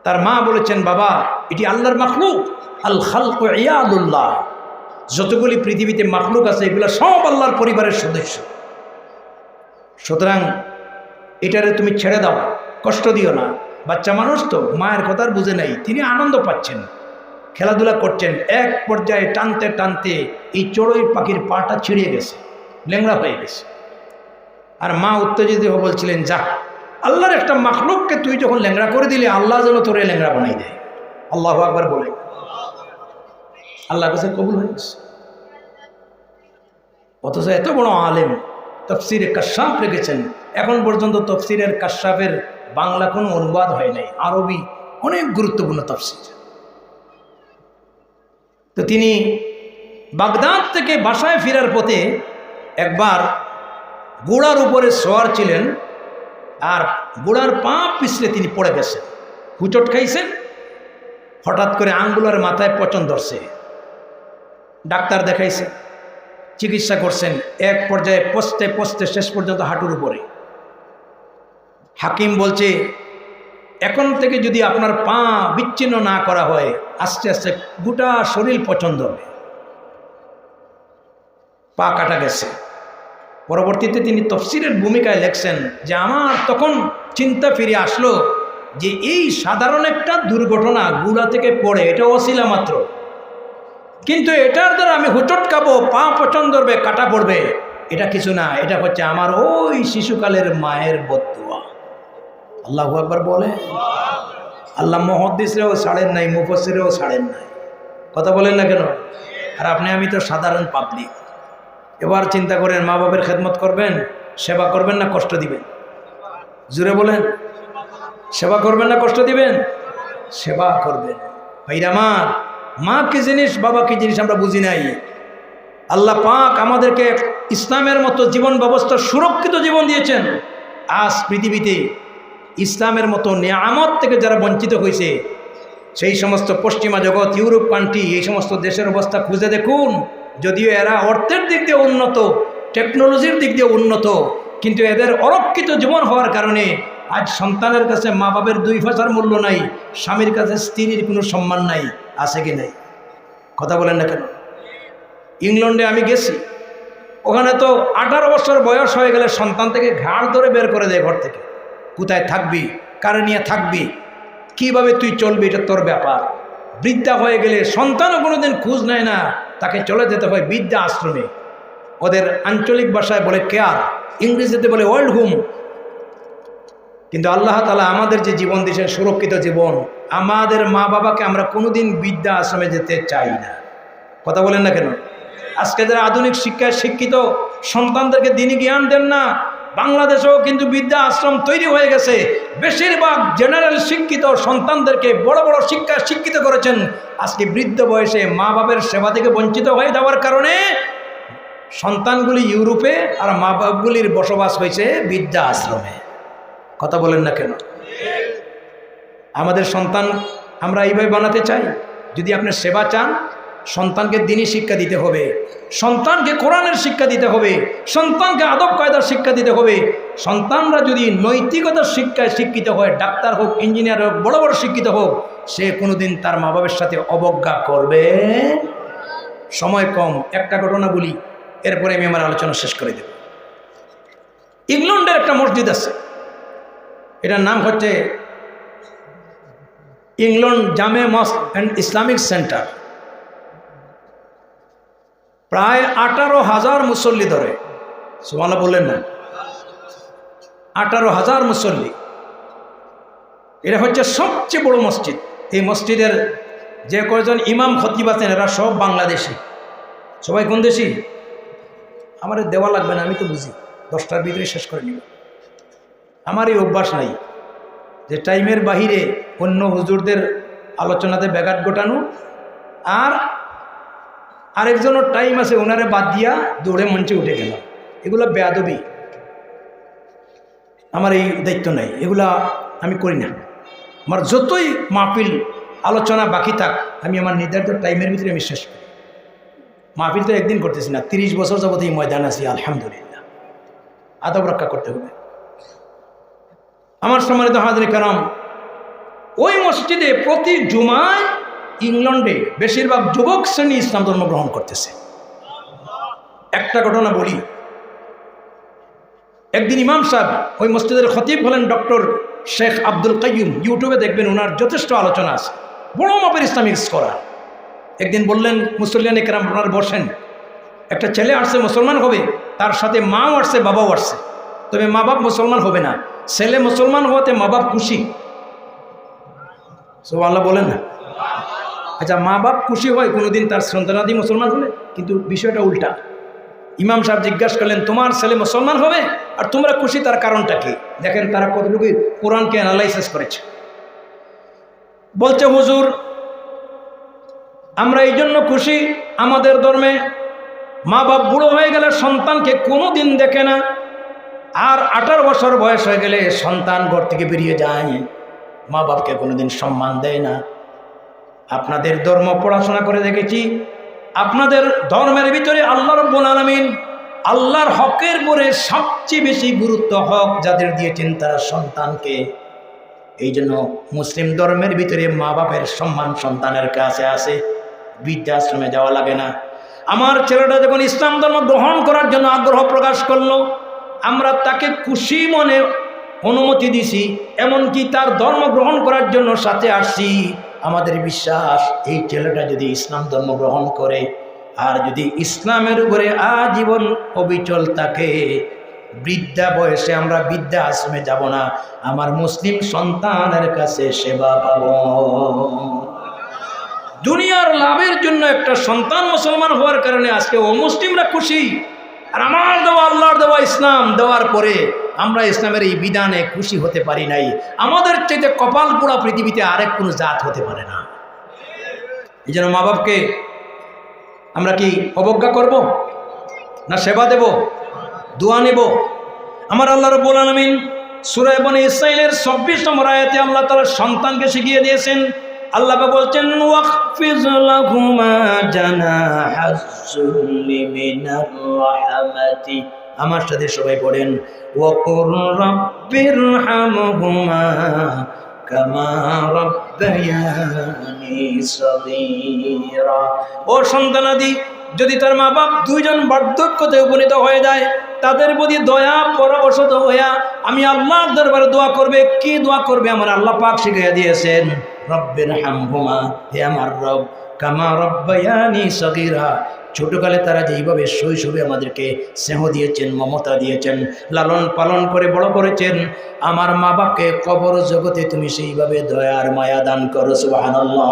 তার মা বলেছেন, বাবা এটি আল্লাহর মাখলুক, আল খালকু ইয়াদুল্লাহ, যতগুলি পৃথিবীতে মাখলুক আছে এগুলো সব আল্লাহর পরিবারের সদস্য, সুতরাং এটারে তুমি ছেড়ে দাও, কষ্ট দিও না। বাচ্চা মানুষ তো, মায়ের কথা বুঝে নাই, তিনি আনন্দ পাচ্ছেন, খেলাধুলা করছেন। এক পর্যায়ে টানতে টানতে এই চড়ুই পাখির পাটা ছিঁড়িয়ে গেছে, ল্যাংড়া হয়ে গেছে। আর মা উত্তেজিত হয়ে বলছিলেন, যা, আল্লাহর একটা মাখলুককে তুই যখন ল্যাংড়া করে দিলে, আল্লাহ যেন তোরে ল্যাংড়া বানাই দেয়। আল্লাহু আকবার বলে আল্লাহর কাছে কবুল হয়ে গেছে। অথচ এত বড় আলেম, তফসিরে কাশাফ রেখেছেন। এখন পর্যন্ত তফসিরের কাশাফের বাংলা কোনো অনুবাদ হয় নাই, আরবি অনেক গুরুত্বপূর্ণ তফসির। তো তিনি বাগদাদ থেকে বাসায় ফেরার পথে একবার ঘোড়ার উপরে সওয়ার ছিলেন, আর ঘোড়ার পা পিছলে তিনি পড়ে গেছেন, হুচট খাইছেন। হঠাৎ করে আঙ্গুলের মাথায় পচন ধরছে, ডাক্তার দেখাইছে, চিকিৎসা করছেন। এক পর্যায়ে পচতে পচতে শেষ পর্যন্ত হাঁটুর উপরে। হাকিম বলছে, এখন থেকে যদি আপনার পা বিচ্ছিন্ন না করা হয়, আস্তে আস্তে গোটা শরীর পচন ধরবে। পা কাটা গেছে। পরবর্তীতে তিনি তফসিরের ভূমিকায় লেখছেন যে, আমার তখন চিন্তা ফিরে আসলো যে এই সাধারণ একটা দুর্ঘটনা, গুড়া থেকে পড়ে, এটা ওসিলা মাত্র, কিন্তু এটার দ্বারা আমি হুচট খাবো, পা পচন ধরবে, কাটা পড়বে, এটা কিছু না, এটা হচ্ছে আমার ওই শিশুকালের মায়ের বদদুয়া। আল্লাহু আকবার বলে। আল্লাহ মুহাদ্দিসেও ছাড়েন নাই, মুফাসসিরেও ছাড়েন নাই। কথা বলেন না কেন? আর আপনি আমি তো সাধারণ পাবলিক। এবার চিন্তা করেন, মা বাবার খেদমত করবেন, সেবা করবেন না কষ্ট দিবেন? জুড়ে বলেন, সেবা করবেন না কষ্ট দিবেন? সেবা করবেন। ভাইরা আমার, মা কি জিনিস, বাবা কি জিনিস আমরা বুঝি নাই। আল্লাহ পাক আমাদেরকে ইসলামের মতো জীবন ব্যবস্থা, সুরক্ষিত জীবন দিয়েছেন। আজ পৃথিবীতে ইসলামের মতো নিয়ামত থেকে যারা বঞ্চিত হয়েছে, সেই সমস্ত পশ্চিমা জগৎ, ইউরোপ কান্ট্রি, এই সমস্ত দেশের অবস্থা খুঁজে দেখুন। যদিও এরা অর্থের দিক দিয়ে উন্নত, টেকনোলজির দিক দিয়ে উন্নত, কিন্তু এদের অরক্ষিত জীবন হওয়ার কারণে আজ সন্তানের কাছে মা বাবার 2 পয়সার মূল্য নাই, স্বামীর কাছে স্ত্রীর কোনো সম্মান নাই। আছে কি নাই? কথা বলেন না কেন? ইংল্যান্ডে আমি গেছি, ওখানে তো 18 বছর বয়স হয়ে গেলে সন্তান থেকে ঘাড় ধরে বের করে দেয় ঘর থেকে। কোথায় থাকবি, কারে নিয়ে থাকবি, কিভাবে তুই চলবি, এটা তোর ব্যাপার। বৃদ্ধা হয়ে গেলে সন্তানও কোনোদিন খোঁজ নেয় না, তাকে চলে যেতে হয় বৃদ্ধা আশ্রমে। ওদের আঞ্চলিক ভাষায় বলে কেয়ার, ইংরেজিতে বলে ওল্ড হোম। কিন্তু আল্লাহ তাআলা আমাদের যে জীবন দিয়েছেন, সুরক্ষিত জীবন, আমাদের মা বাবাকে আমরা কোনোদিন বৃদ্ধা আশ্রমে যেতে চাই না। কথা বলেন না কেন? আজকে যারা আধুনিক শিক্ষায় শিক্ষিত, সন্তানদেরকে দিনী জ্ঞান দেন না। বাংলাদেশেও কিন্তু বৃদ্ধা আশ্রম তৈরি হয়ে গেছে। বেশিরভাগ জেনারেল শিক্ষিত সন্তানদেরকে বড় বড় শিক্ষায় শিক্ষিত করেছেন। আজকে বৃদ্ধ বয়সে মা বাবার সেবা থেকে বঞ্চিত হয়ে যাওয়ার কারণে সন্তানগুলি ইউরোপে, আর মা বাপগুলির বসবাস হয়েছে বৃদ্ধা আশ্রমে। কথা বলেন না কেন? আমাদের সন্তান আমরা এইভাবে বানাতে চাই। যদি আপনি সেবা চান, সন্তানকে দ্বীনি শিক্ষা দিতে হবে, সন্তানকে কোরআনের শিক্ষা দিতে হবে, সন্তানকে আদব কায়দার শিক্ষা দিতে হবে। সন্তানরা যদি নৈতিকতার শিক্ষায় শিক্ষিত হয়, ডাক্তার হোক, ইঞ্জিনিয়ার হোক, বড় বড় শিক্ষিত হোক, সে কোনোদিন তার মা বাবার সাথে অবজ্ঞা করবে। সময় কম, একটা ঘটনা বলি, এরপরে আমি আমার আলোচনা শেষ করে দেব। ইংল্যান্ডের একটা মসজিদ আছে, এটার নাম হচ্ছে ইংল্যান্ড জামে মসক অ্যান্ড ইসলামিক সেন্টার। প্রায় 18,000 মুসল্লি ধরে। সুবহানাল্লাহ বললেন না? 18,000 মুসল্লি। এটা হচ্ছে সবচেয়ে বড় মসজিদ এই মসজিদের যে কয়জন ইমাম খতিব আছেন এরা সব বাংলাদেশি। সবাই কোন দেশি? আমার দেওয়া লাগবে না, আমি তো বুঝি 10টার ভিতরে শেষ করে নিব। আমার এই অভ্যাস নাই যে টাইমের বাহিরে অন্য হুজুরদের আলোচনাতে ব্যাঘাত ঘটানো, আর আরেকজনের টাইম আছে ওনারে বাদ দিয়া দৌড়ে মঞ্চে উঠে গেলাম। এগুলো বেয়াদবি, আমার এই দায়িত্ব নাই, এগুলা আমি করি না। আমার যতই মাহফিল আলোচনা বাকি থাক আমি আমার নির্ধারিত টাইমের ভিতরে আমি শেষ করি। মাহফিল তো একদিন করতেছি না, 30 বছর যাবত এই ময়দান আছি, আলহামদুলিল্লাহ। আদব রক্ষা করতে হবে। আমার সম্মানিত হাজরিন কারাম, ওই মসজিদে প্রতি জুমায় ইংল্যান্ডে বেশিরভাগ যুবক শ্রেণী ইসলাম ধর্ম গ্রহণ করতেছে। একটা ঘটনা বলি, একদিন ইমাম সাহেব, ওই মসজিদের খতিব হলেন ডক্টর শেখ আব্দুল কাইয়ুম, ইউটিউবে দেখবেন ওনার যথেষ্ট আলোচনা আছে, বড় মাপের ইসলামিক স্কলার। একদিন বললেন, মুসল্লিয়ান কেরাম আপনারা বসেন, একটা ছেলে আসছে মুসলমান হবে, তার সাথে মাও আসছে বাবাও আসছে, তবে মা বাপ মুসলমান হবে না, ছেলে মুসলমান হওয়াতে মা বাপ খুশি। সুবহানাল্লাহ বলেন না? আচ্ছা, মা বাপ খুশি হয় কোনোদিন তার সন্তানাদি মুসলমান হলে, কিন্তু বিষয়টা উল্টা। ইমাম সাহেব জিজ্ঞাসা করলেন, তোমার ছেলে মুসলমান হবে আর তোমরা খুশি, তার কারণটা কি? দেখেন তারা কতটুকু কোরআনকে অ্যানালাইসিস করেছে। বলছে, হুজুর আমরা এই জন্য খুশি, আমাদের ধর্মে মা বাপ বুড়ো হয়ে গেলে সন্তানকে কোনোদিন দেখে না, আর 18 বছর বয়স হয়ে গেলে সন্তান ঘর থেকে বেরিয়ে যায়, মা বাপকে কোনোদিন সম্মান দেয় না। আপনাদের ধর্ম পড়াশোনা করে দেখেছি, আপনাদের ধর্মের ভিতরে আল্লাহ রাব্বুল আলামিন আল্লাহর হকের পরে সবচেয়ে বেশি গুরুত্ব হক যাদের দিয়েছেন তারা সন্তানকে। এই জন্য মুসলিম ধর্মের ভিতরে মা বাপের সম্মান সন্তানের কাছে আছে, বৃদ্ধাশ্রমে যাওয়া লাগে না। আমার ছেলেটা যখন ইসলাম ধর্ম গ্রহণ করার জন্য আগ্রহ প্রকাশ করলো, আমরা তাকে খুশি মনে অনুমতি দিছি, এমনকি তার ধর্ম গ্রহণ করার জন্য সাথে আসছি। আমাদের বিশ্বাস, এই ছেলেটা যদি ইসলাম ধর্ম গ্রহণ করে আর যদি ইসলামের উপরে আজীবন অবিচল থাকে, বৃদ্ধা বয়সে আমরা বৃদ্ধা আশ্রমে যাব না, আমার মুসলিম সন্তানের কাছে সেবা পাব। দুনিয়ার লাভের জন্য একটা সন্তান মুসলমান হওয়ার কারণে আজকে অমুসলিমরা খুশি, আর আমার দেওয়া আল্লাহর দেওয়া ইসলাম দেওয়ার পরে আমরা ইসলামের এই বিধানে খুশি হতে পারি নাই। আমাদের চাইতে কপাল পোড়া পৃথিবীতে আরেক কোনো জাত হতে পারে না। এই জন্য মা বাপকে আমরা কি অবজ্ঞা করব না সেবা দেব, দোয়া নেব? আমার আল্লাহ রাব্বুল আলামিন সূরা বনী ইসরাঈলের ২৪ নম্বর আয়াতে আল্লাহ তাআলা সন্তানকে শিখিয়ে দিয়েছেন। আল্লাহ বলছেন, ওয়াখফিজ লাহুমা জানাহাজ-যুল্লি মিনার রাহমাতি। আমার সাথে সবাই পড়েন, ওয়াকুর রাব্বিরহামহুমা কামা রাব্বায়ানি সগীরা। ও সন্তানাদি, যদি তার মা বাপ দুইজন বার্ধক্যতে উপনীত হয়ে যায়, তাদের প্রতি দয়া পরবশত হইয়া আমি আল্লাহর দরবারে দোয়া করবে। কি দোয়া করবে? আমার আল্লাহ পাক শিখিয়ে দিয়েছেন, রব্বিরহামহুমা, হে আমার রব, কামা রাব্বায়ানি সগীরা, ছোটকালে তারা যেইভাবে শৈশবে আমাদেরকে স্নেহ দিয়েছেন, মমতা দিয়েছেন, লালন পালন করে বড় করেছেন, আমার মা বাপকে কবর জগতে তুমি সেইভাবে দয়ার মায়া দান করো। সুবহানাল্লাহ।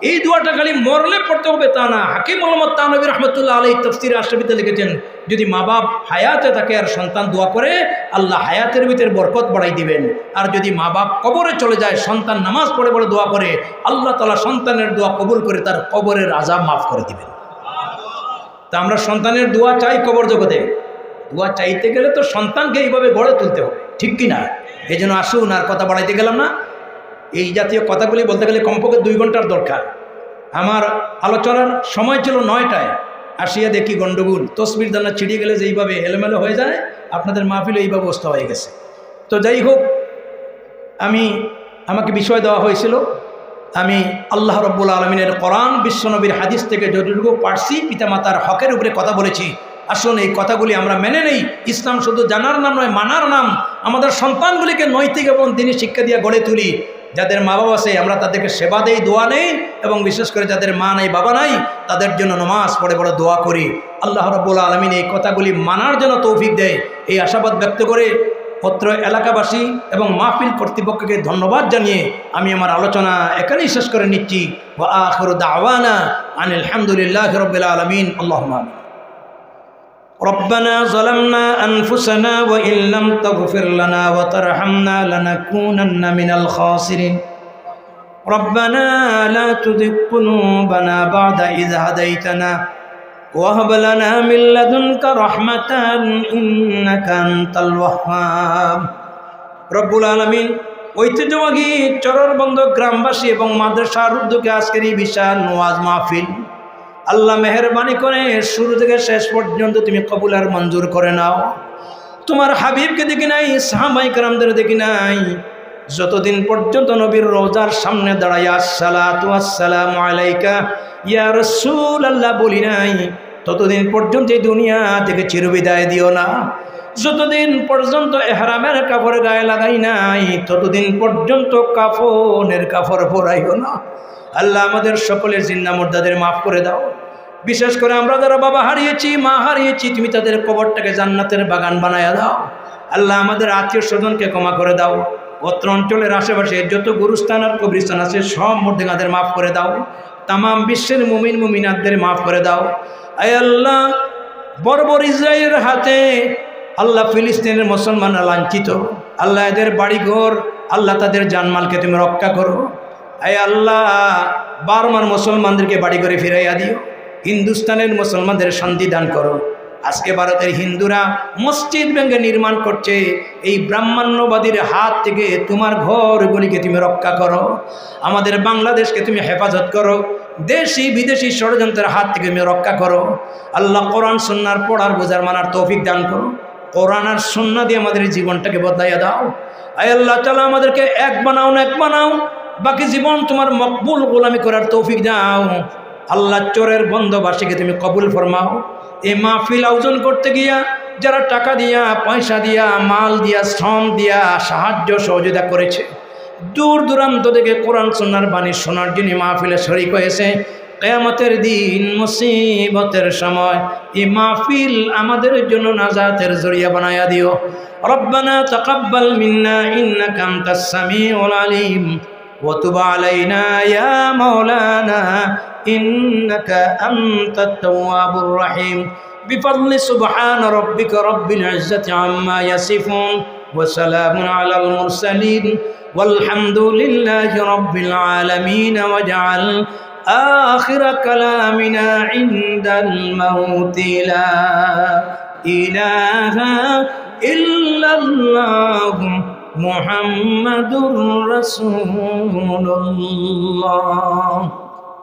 এই দোয়াটা খালি মরলে পড়তে হবে তা না। হাকিম মোহাম্মদ তানবী রহমতুল্লাহ আলাইহি তাফসীরে আশরাফিতে লিখেছেন, যদি মা বাপ হায়াতে থাকে আর সন্তান দোয়া করে, আল্লাহ হায়াতের ভিতরে বরকত বাড়াই দিবেন। আর যদি মা বাপ কবরে চলে যায়, সন্তান নামাজ পড়ে পড়ে দোয়া করে, আল্লাহ তাআলা সন্তানের দোয়া কবুল করে তার কবরের আযাব মাফ করে দিবেন। তা আমরা সন্তানের দোয়া চাই কবর জগতে। দোয়া চাইতে গেলে তো সন্তানকে এইভাবে গড়ে তুলতে হবে, ঠিক কি না? এই জন্য আসুন, আর কথা বাড়াইতে গেলাম না। এই জাতীয় কথাগুলি বলতে গেলে কমপক্ষে 2 ঘন্টার দরকার। আমার আলোচনার সময় ছিল 9টায়, আসিয়া দেখি গন্ডগোল, তসবির দানা ছিঁড়ে গেলে যেইভাবে এলোমেলো হয়ে যায়, আপনাদের মাহফিলে এই ব্যবস্থা হয়ে গেছে। তো যাই হোক, আমাকে বিষয় দেওয়া হয়েছিল, আমি আল্লাহ রাব্বুল আলামিনের কোরআন, বিশ্বনবীর হাদিস থেকে যতটুকু পারছি পিতামাতার হকের উপরে কথা বলেছি। আসুন এই কথাগুলি আমরা মেনে নেই। ইসলাম শুধু জানার নাম নয়, মানার নাম। আমাদের সন্তানগুলিকে নৈতিক এবং দিনী শিক্ষা দিয়ে গড়ে তুলি। যাদের মা বাবা আছে আমরা তাদেরকে সেবা দেই, দোয়া নেই, এবং বিশেষ করে যাদের মা নাই বাবা নাই তাদের জন্য নামাজ পড়ে পড়ে দোয়া করি। আল্লাহ রাব্বুল আলামিন এই কথাগুলি মানার জন্য তৌফিক দেয়, এই আশাবাদ ব্যক্ত করে অত্র এলাকাবাসী এবং মাহফিল কর্তৃপক্ষকে ধন্যবাদ জানিয়ে আমি আমার আলোচনা এখানেই শেষ করে নিচ্ছি। ওয়া আখিরু দাওয়ানা আনিল হামদুলিল্লাহি রাব্বিল আলামিন। আল্লাহুম্মা আমিন। ربنا ظلمنا أنفسنا وإن لم تغفر لنا وترحمنا لنكونن من الخاسرين ربنا لا تزغ قلوبنا بعد إذ هديتنا وهب لنا من لدنك رحمة إنك أنت الوهاب রব্বুল আলামিন ঐতিহ্যবাহী চররবন্দ গ্রামবাসী এবং মাদ্রাসার উদ্যোগে আজকের এই বিশাল ওয়াজ মাহফিল আল্লাহ মেহেরবানি করে শুরু থেকে শেষ পর্যন্ত তুমি কবুল আর মঞ্জুর করে নাও। তোমার হাবিবকে দেখি নাই, সাহাবায়ে কেরামদের দেখি নাই, যতদিন পর্যন্ত নবীর রওজার সামনে দাঁড়াইয়া আসসালাতু ওয়াসসালামু আলাইকা ইয়া রাসূলুল্লাহ বলি নাই, ততদিন পর্যন্ত এই দুনিয়া থেকে চিরবিদায় দিও না। যতদিন পর্যন্ত ইহরামের কাপড় গায়ে লাগাই নাই, ততদিন পর্যন্ত কাফনের কাপড় পরাইও না। আল্লাহ আমাদের সকলের জিন্নাহ মুর্দাদের মাফ করে দাও। বিশেষ করে আমরা যারা বাবা হারিয়েছি, মা হারিয়েছি, তুমি তাদের কবরটাকে জান্নাতের বাগান বানায়া দাও। আল্লাহ আমাদের আত্মীয় স্বজনকে ক্ষমা করে দাও। অত্র অঞ্চলের আশেপাশে যত গুরুস্থান আর কবরস্থান আছে সব মুর্দাদের মাফ করে দাও। তাম বিশ্বের মুমিন মুমিনাতদের মাফ করে দাও। আয় আল্লাহ, বর্বর ইসরায়েলের হাতে আল্লাহ ফিলিস্তিনের মুসলমানরা লাঞ্ছিত। আল্লাহ এদের বাড়িঘর, আল্লাহ তাদের জানমালকে তুমি রক্ষা করো। আয় আল্লাহ, বার্মার মুসলমানদেরকে বাড়ি করে ফিরাইয়া দিও। হিন্দুস্তানের মুসলমানদের শান্তি দান করো। আজকে ভারতের হিন্দুরা মসজিদ ভেঙে নির্মাণ করছে, এই ব্রাহ্মণ্যবাদীর হাত থেকে তোমার ঘরগুলিকে তুমি রক্ষা করো। আমাদের বাংলাদেশকে তুমি হেফাজত করো, দেশি বিদেশি ষড়যন্ত্রের হাত থেকে তুমি রক্ষা করো। আল্লাহ কোরআন সুন্নাহর পড়ার বোঝার মানার তৌফিক দান করো। কোরআন আর সুন্নাহ দিয়ে আমাদের জীবনটাকে বদলাইয়া দাও। আয় আল্লাহ তাআলা আমাদেরকে এক বানাও না এক বানাও, বাকি জীবন তোমার মকবুল গোলামি করার তৌফিক দাও। আল্লাহ চোরের বন্ধবাসীকে তুমি কবুল ফরমাও। এই মাহফিল আয়োজন করতে গিয়া যারা টাকা দিয়া, পয়সা দিয়া, মাল দিয়া, শ্রম দিয়া সাহায্য সহযোগিতা করেছে, দূর দূরান্ত থেকে কোরআন সুন্নাহর বাণী শোনার জন্য মাহফিলে শরীক হয়েছে, কিয়ামতের দিন মুসিবতের সময় এই মাহফিল আমাদের জন্য নাজাতের জরিয়া বানায়া দিও। রব্বানা তাকাব্বাল মিন্না ইন্নাকা আনতাস সামিউল আলিম ওয়া তুব আলাইনা ইয়া মাওলানা ইন্নাকা আনতাত তাওয়াবুর রহিম। বিফadli সুবহান রাব্বিকা রাব্বিল ইজ্জাতি আম্মা ইয়াসিফুন ওয়া সালামুন আলাল মুরসালিন ওয়ালহামদুলিল্লাহি রাব্বিল আলামিন। ওয়াজআল آخر كلامنا عند الموت لا إله إلا الله محمد رسول الله.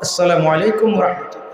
السلام عليكم ورحمة الله.